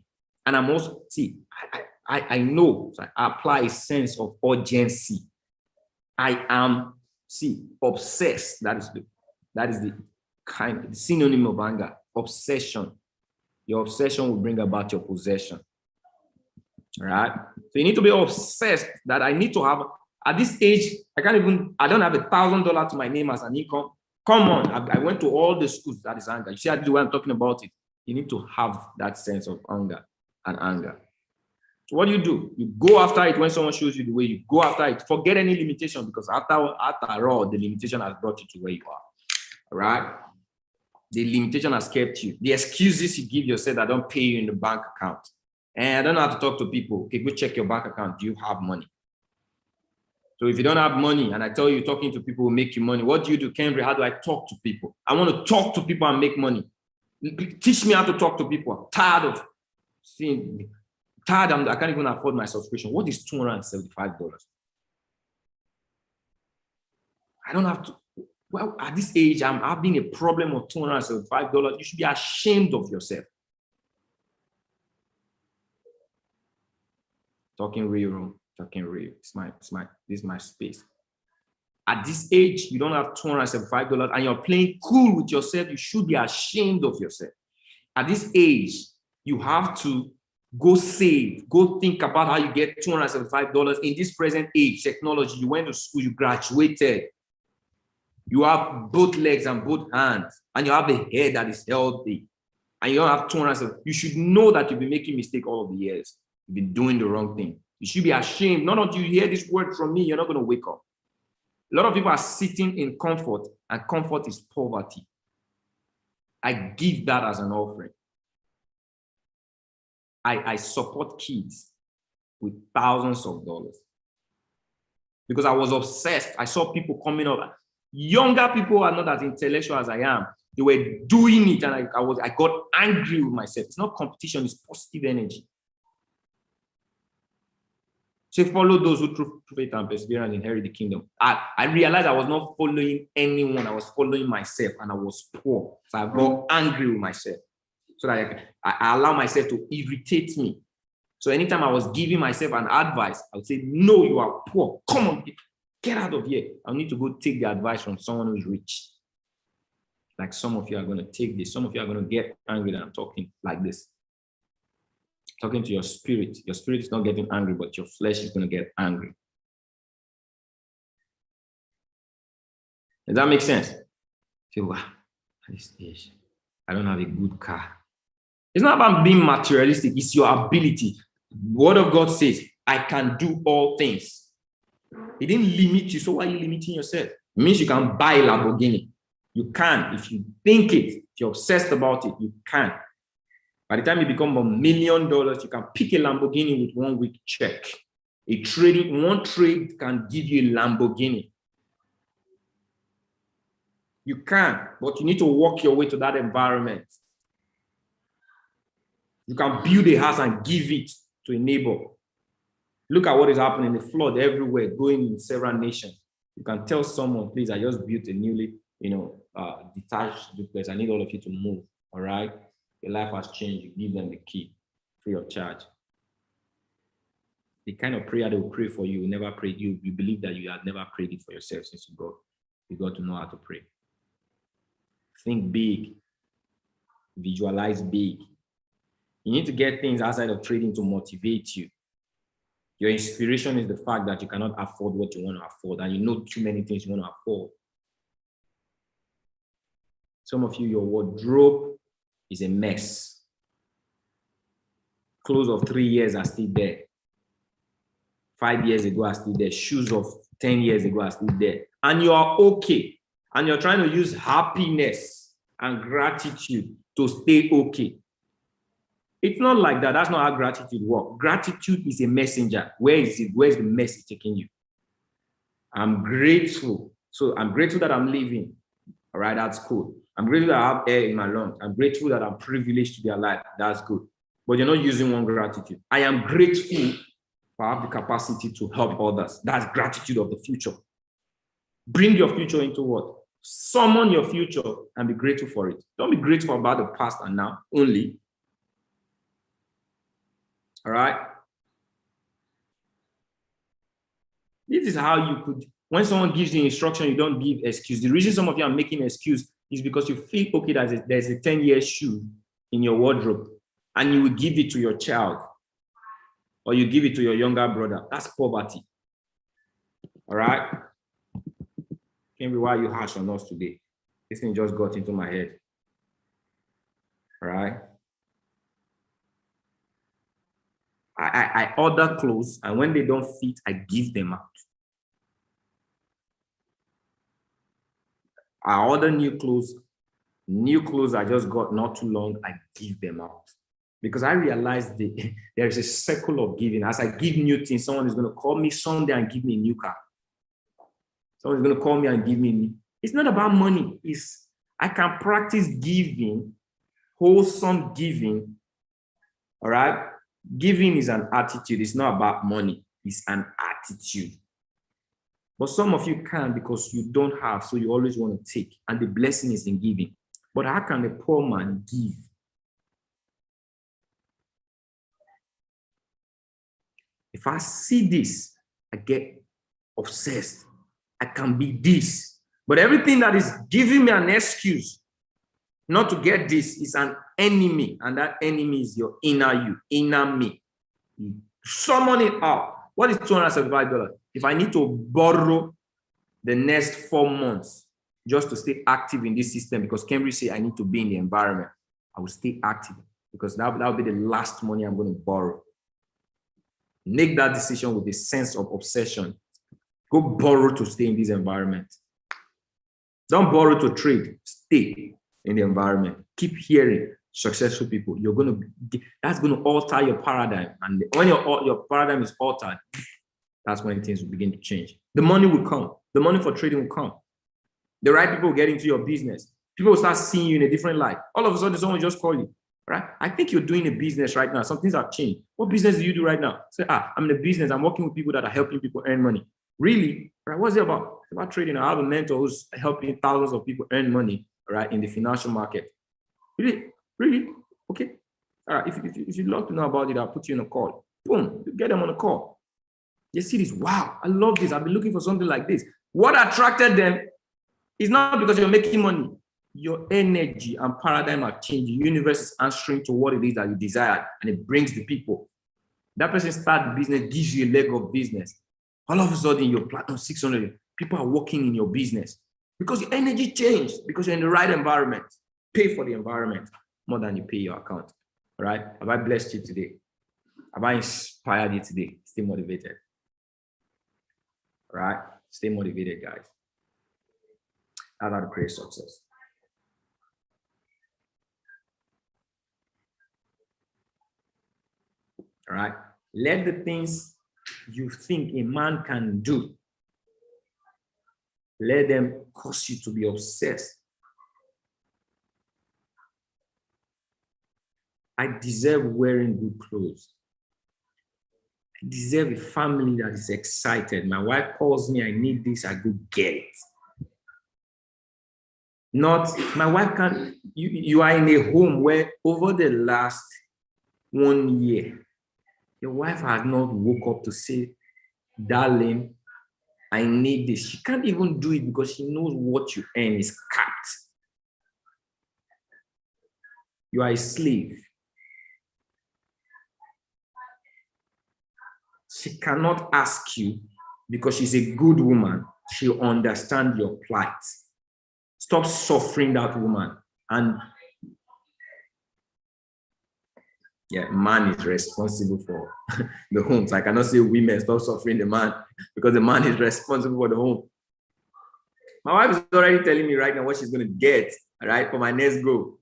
And I'm also, see, I know, so I apply a sense of urgency. I am, obsessed. That is the kind, the synonym of anger. Obsession. Your obsession will bring about your possession. All right. So you need to be obsessed that I need to have, at this age, I don't have $1,000 to my name as an income. Come on. I went to all the schools. That is anger. You see, the way I'm talking about it. You need to have that sense of hunger and anger. So what do? You go after it when someone shows you the way. You go after it. Forget any limitation because after all, the limitation has brought you to where you are. All right. The limitation has kept you. The excuses you give yourself that don't pay you in the bank account. And I don't know how to talk to people. Okay, go check your bank account. Do you have money? So if you don't have money and I tell you talking to people will make you money, what do you do, Cambry? How do I talk to people? I want to talk to people and make money. Teach me how to talk to people. I'm tired of seeing, I can't even afford my subscription. What is $275? I don't have to. Well, at this age, I'm having a problem of $275. You should be ashamed of yourself. Talking real. This is my space. At this age, you don't have $275 and you're playing cool with yourself. You should be ashamed of yourself. At this age, you have to go save, go think about how you get $275 in this present age, technology. You went to school, you graduated. You have both legs and both hands, and you have a head that is healthy, and you don't have $275. You should know that you've been making mistakes all of the years. You've been doing the wrong thing. You should be ashamed. None of you hear this word from me, you're not going to wake up. A lot of people are sitting in comfort, and comfort is poverty. I give that as an offering. I support kids with thousands of dollars because I was obsessed. I saw people coming up. Younger people are not as intellectual as I am. They were doing it, and I got angry with myself. It's not competition, it's positive energy. So follow those who through faith and perseverance inherit the kingdom. I realized I was not following anyone. I was following myself, and I was poor. So I got angry with myself. So that I allow myself to irritate me. So anytime I was giving myself an advice, I would say, no, you are poor. Come on, get out of here. I need to go take the advice from someone who is rich. Like some of you are going to take this. Some of you are going to get angry that I'm talking like this. Talking to your spirit. Your spirit is not getting angry, but your flesh is going to get angry. Does that make sense? Say, wow, at this age, I don't have a good car. It's not about being materialistic. It's your ability. The word of God says, I can do all things. He didn't limit you. So why are you limiting yourself? It means you can buy a Lamborghini. You can. If you think it, if you're obsessed about it, you can. By the time you become $1 million, you can pick a Lamborghini with 1 week check. One trade can give you a Lamborghini. You can, but you need to walk your way to that environment. You can build a house and give it to a neighbor. Look at what is happening. The flood everywhere, going in several nations. You can tell someone, please, I just built a newly, detached duplex. I need all of you to move. All right. Your life has changed. You give them the key free of charge. The kind of prayer they will pray for you will never pray. You believe that you have never prayed it for yourself since you got to know how to pray. Think big. Visualize big. You need to get things outside of trading to motivate you. Your inspiration is the fact that you cannot afford what you want to afford, and you know too many things you want to afford. Some of you, your wardrobe is a mess. Clothes of 3 years are still there. 5 years ago are still there. Shoes of 10 years ago are still there. And you are okay. And you're trying to use happiness and gratitude to stay okay. It's not like that. That's not how gratitude works. Gratitude is a messenger. Where is it? Where's the message taking you? I'm grateful. So I'm grateful that I'm living. All right, that's cool. I'm grateful that I have air in my lungs. I'm grateful that I'm privileged to be alive. That's good. But you're not using one gratitude. I am grateful for I have the capacity to help others. That's gratitude of the future. Bring your future into what? Summon your future and be grateful for it. Don't be grateful about the past and now only. All right. This is how you could, when someone gives you instruction, you don't give excuse. The reason some of you are making excuse is because you feel, okay, there's a 10-year shoe in your wardrobe and you will give it to your child or you give it to your younger brother. That's poverty. All right. Can't be why you harsh on us today. This thing just got into my head. All right. I order clothes, and when they don't fit, I give them out. I order new clothes I just got not too long, I give them out. Because I realized there is a circle of giving. As I give new things, someone is going to call me someday and give me a new car. Someone is going to call me and give me. It's not about money. I can practice giving, wholesome giving. All right. Giving is an attitude. It's not about money. It's an attitude. But some of you can't because you don't have, so you always want to take. And the blessing is in giving. But how can a poor man give? If I see this, I get obsessed. I can be this. But everything that is giving me an excuse not to get this is an enemy. And that enemy is your inner you, inner me. You summon it out. What is $275? If I need to borrow the next 4 months just to stay active in this system, because Cambridge say I need to be in the environment, I will stay active because that will be the last money I'm going to borrow. Make that decision with a sense of obsession. Go borrow to stay in this environment. Don't borrow to trade. Stay in the environment. Keep hearing successful people. That's going to alter your paradigm. And when your paradigm is altered, that's when things will begin to change. The money will come. The money for trading will come. The right people will get into your business. People will start seeing you in a different light. All of a sudden, someone just call you. Right? I think you're doing a business right now. Some things have changed. What business do you do right now? Say, I'm in a business. I'm working with people that are helping people earn money. Really? Right? What's it about? It's about trading. I have a mentor who's helping thousands of people earn money, right, in the financial market. Really? Really? Okay. All right. If you'd love to know about it, I'll put you in a call. Boom. You get them on a call. They see this. Wow, I love this. I've been looking for something like this. What attracted them is not because you're making money. Your energy and paradigm are changing. The universe is answering to what it is that you desire, and it brings the people. That person starts the business, gives you a leg of business. All of a sudden, your platinum 600, people are working in your business because your energy changed, because you're in the right environment. Pay for the environment more than you pay your account. All right? Have I blessed you today? Have I inspired you today? Stay motivated. All right? Stay motivated, guys. That's how to create success. All right. Let the things you think a man can do, let them cause you to be obsessed. I deserve wearing good clothes. I deserve a family that is excited. My wife calls me, I need this, I go get it. Not, my wife can't, you are in a home where over the last 1 year, your wife has not woke up to say, darling, I need this. She can't even do it because she knows what you earn is capped. You are a slave. She cannot ask you because she's a good woman. She'll understand your plight. Stop suffering that woman. And yeah, man is responsible for the home. So I cannot say women stop suffering the man because the man is responsible for the home. My wife is already telling me right now what she's going to get, all right, for my next goal.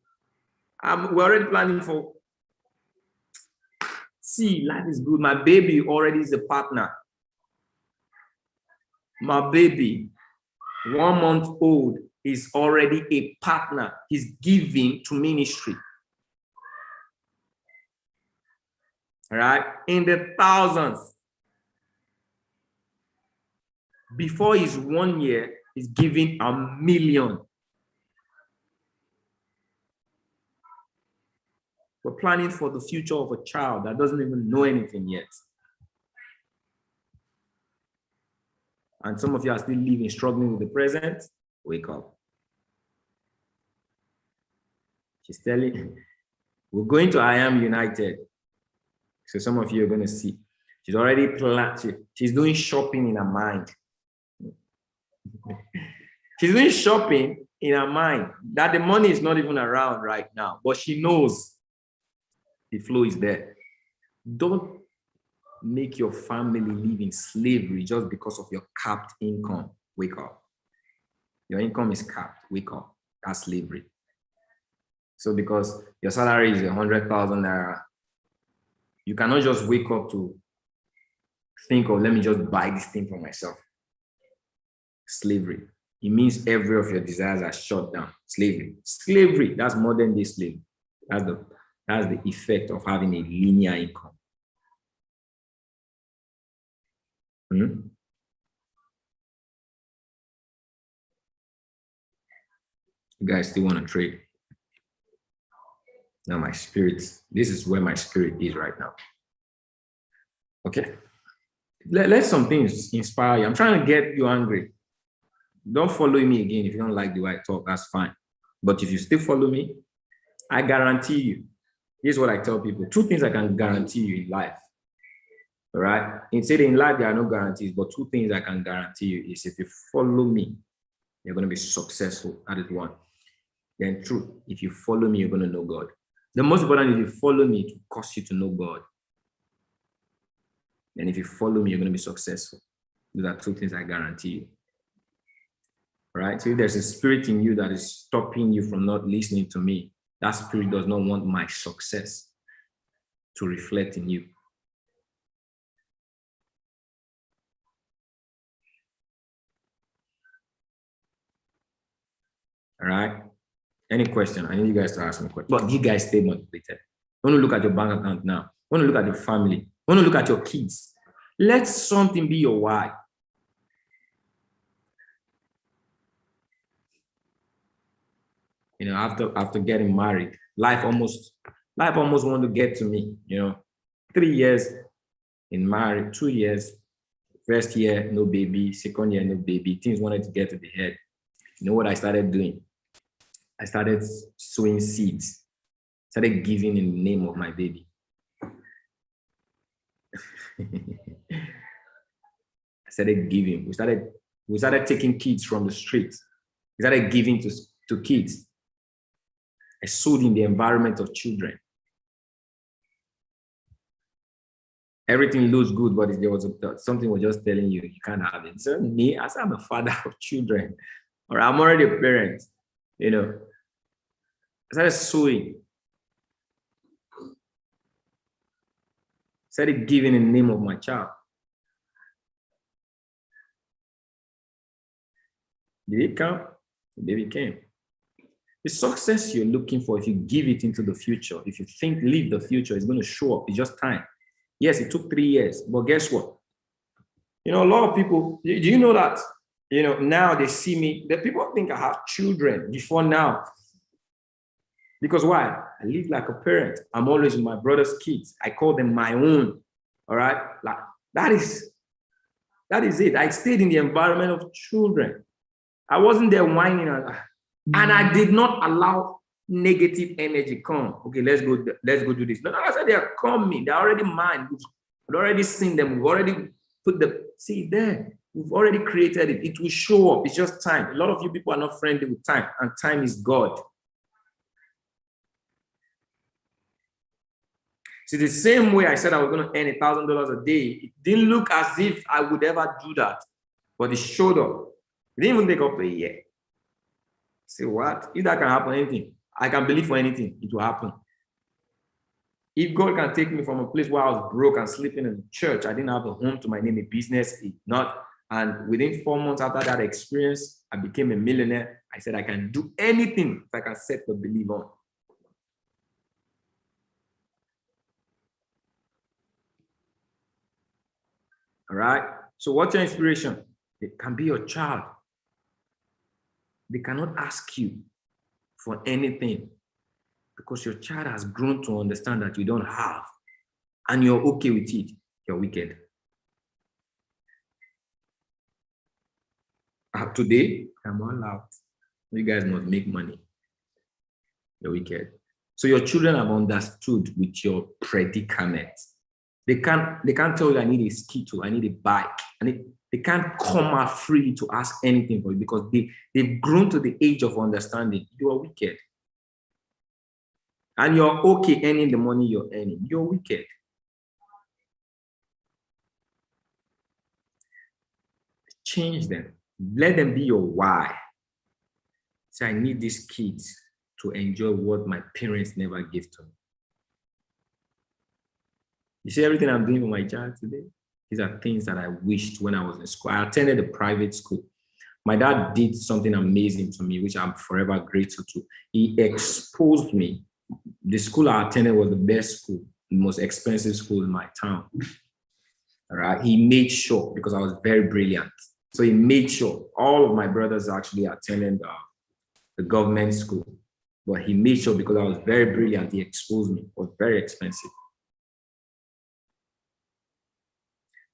We're already planning for, see, life is good. My baby already is a partner. My baby, 1 month old, is already a partner. He's giving to ministry. All right, in the thousands. Before his 1 year, he's giving 1 million. We're planning for the future of a child that doesn't even know anything yet. And some of you are still living, struggling with the present. Wake up. She's telling, we're going to I Am United. So some of you are going to see. She's already planned. She's doing shopping in her mind. She's doing shopping in her mind that the money is not even around right now, but she knows the flow is there. Don't make your family live in slavery just because of your capped income. Wake up. Your income is capped. Wake up. That's slavery. So because your salary is 100,000 naira, you cannot just wake up to think, oh, let me just buy this thing for myself. Slavery. It means every of your desires are shut down. Slavery. Slavery. That's modern day slavery. That's the effect of having a linear income. You guys still want to trade? Now my spirit, this is where my spirit is right now. Okay. Let some things inspire you. I'm trying to get you angry. Don't follow me again if you don't like the way I talk, that's fine. But if you still follow me, I guarantee you, here's what I tell people. 2 things I can guarantee you in life. All right. Instead, in life, there are no guarantees, but 2 things I can guarantee you is if you follow me, you're going to be successful. That is one. Then true, if you follow me, you're going to know God. The most important, if you follow me, it will cause you to know God. And if you follow me, you're going to be successful. Those are 2 things I guarantee you. All right. So if there's a spirit in you that is stopping you from not listening to me, that spirit does not want my success to reflect in you. All right. Any question? I need you guys to ask me a question. But you guys stay motivated. Want to look at your bank account now. Want to look at your family. Want to look at your kids. Let something be your why. You know, after getting married, life almost wanted to get to me. You know, 3 years in marriage, 2 years. First year, no baby. Second year, no baby. Things wanted to get to the head. You know what I started doing? I started sowing seeds. Started giving in the name of my baby. I started giving. We started taking kids from the streets. We started giving to kids. I sowed in the environment of children. Everything looks good, but there was something was just telling you can't have it. So me, as I'm a father of children, or I'm already a parent, you know, I started sowing. Started giving in the name of my child. Did it come? The baby came. The success you're looking for, if you give it into the future, if you think, live the future, it's going to show up. It's just time. Yes, it took 3 years, but guess what? You know, a lot of people, do you know that, you know, now they see me, the people think I have children before now. Because why? I live like a parent. I'm always with my brother's kids. I call them my own. All right? Like, that is it. I stayed in the environment of children. I wasn't there whining. And I did not allow negative energy come. Okay, let's go do this. No, I said they are coming. They're already mine. We've already seen them. We've already put the seed there. We've already created it. It will show up. It's just time. A lot of you people are not friendly with time, and time is God. See, the same way I said I was going to earn $1,000 a day, it didn't look as if I would ever do that, but it showed up. It didn't even take up a year. Say what? If that can happen, anything, I can believe for anything, it will happen. If God can take me from a place where I was broke and sleeping in the church, I didn't have a home to my name, a business, and within 4 months after that experience, I became a millionaire. I said I can do anything if I can set the belief on. All right. So what's your inspiration? It can be your child. They cannot ask you for anything because your child has grown to understand that you don't have and you're okay with it. You're wicked. Today, I'm all out. You guys must make money. You're wicked. So your children have understood with your predicament. They can't tell you I need a skittle, I need a bike. They can't come out free to ask anything for you because they've grown to the age of understanding. You are wicked. And you're okay earning the money you're earning. You're wicked. Change them. Let them be your why. Say, I need these kids to enjoy what my parents never gave to me. You see everything I'm doing for my child today? These are things that I wished when I was in school. I attended a private school. My dad did something amazing to me, which I'm forever grateful to. He exposed me. The school I attended was the best school, the most expensive school in my town. All right. He made sure, because I was very brilliant. So he made sure all of my brothers actually attended the government school. But he made sure, because I was very brilliant, he exposed me. It was very expensive.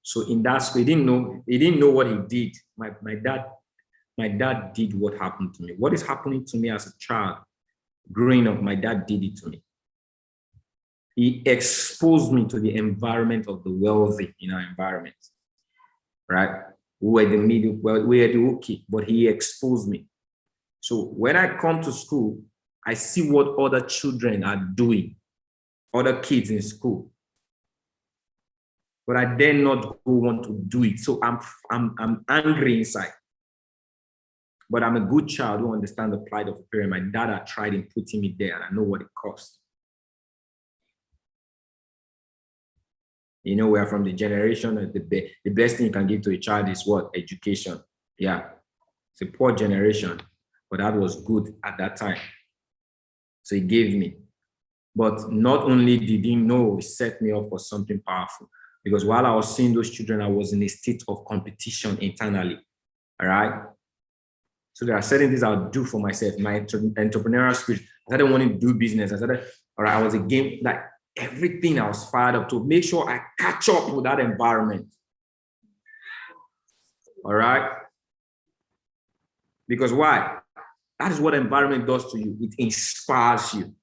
So in that school, he didn't know what he did. My dad did what happened to me. What is happening to me as a child, growing up, my dad did it to me. He exposed me to the environment of the wealthy in our environment, right? We were the middle, well, we were the okay, but he exposed me. So when I come to school, I see what other children are doing, other kids in school. But I dare not go want to do it. So I'm angry inside. But I'm a good child who understands the plight of a parent. My dad had tried in putting me there, and I know what it costs. You know, we are from the generation of the best thing you can give to a child is what? Education. Yeah, it's a poor generation, but that was good at that time. So he gave me. But not only did he know, he set me up for something powerful. Because while I was seeing those children, I was in a state of competition internally. All right. So there are certain things I'll do for myself, my entrepreneurial spirit. I started wanting to do business. I started, all right, I was a game, like everything I was fired up to make sure I catch up with that environment. All right. Because why? That is what environment does to you. It inspires you.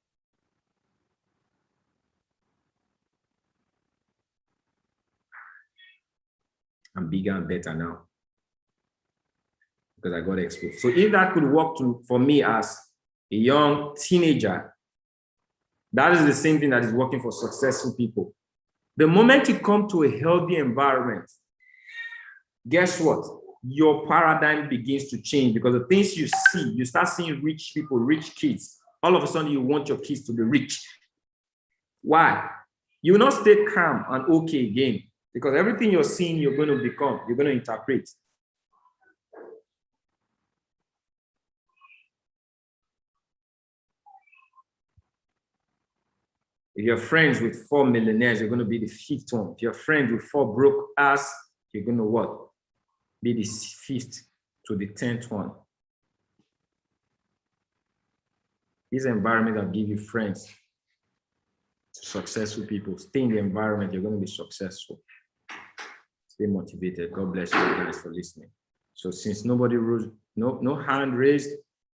I'm bigger and better now because I got exposed. So if that could work for me as a young teenager, that is the same thing that is working for successful people. The moment you come to a healthy environment, guess what? Your paradigm begins to change, because the things you see, you start seeing rich people, rich kids. All of a sudden, you want your kids to be rich. Why? You will not stay calm and okay again, because everything you're seeing, you're going to become, you're going to interpret. If you're friends with 4 millionaires, you're going to be the 5th one. If you're friends with 4 broke ass, you're going to what? Be the 5th to the 10th one. This environment will give you friends, successful people. Stay in the environment, you're going to be successful. Stay motivated. God bless you guys for listening. So since nobody rose, no hand raised,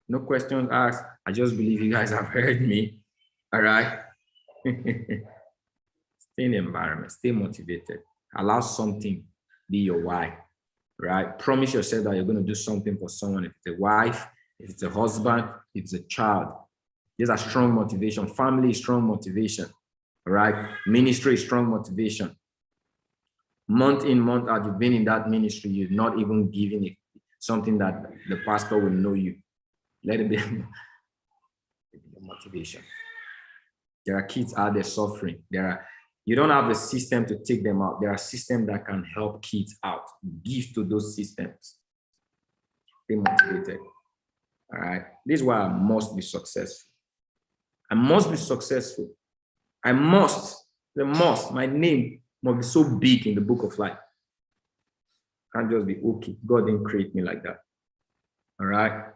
no questions asked, I just believe you guys have heard me. All right. Stay in the environment, stay motivated. Allow something be your why, right? Promise yourself that you're going to do something for someone. If it's a wife, if it's a husband, if it's a child. These are strong motivation. Family is strong motivation, right? Ministry is strong motivation. Month in, month out, you've been in that ministry, you're not even giving it something that the pastor will know you. Let it be your motivation. There are kids out there suffering. You don't have the system to take them out. There are systems that can help kids out. Give to those systems. Be motivated. All right. This is why I must be successful. I must be successful. I must. My name must be so big in the book of life. Can't just be okay. God didn't create me like that. All right.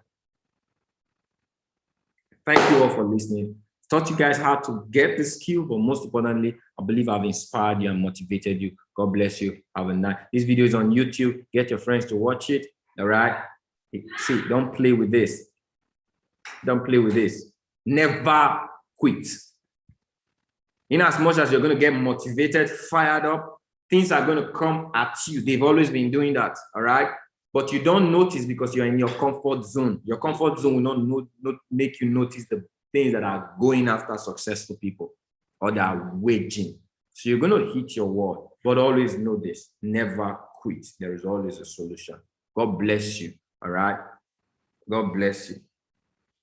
Thank you all for listening. Taught you guys how to get the skill, but most importantly, I believe I've inspired you and motivated you. God bless you. Have a nice. This video is on YouTube. Get your friends to watch it. All right. See, don't play with this. Don't play with this. Never quit. In as much as you're going to get motivated, fired up, things are going to come at you. They've always been doing that. All right. But you don't notice because you're in your comfort zone. Your comfort zone will not make you notice the things that are going after successful people or that are waging. So you're going to hit your wall, but always know this, never quit. There is always a solution. God bless you. All right. God bless you.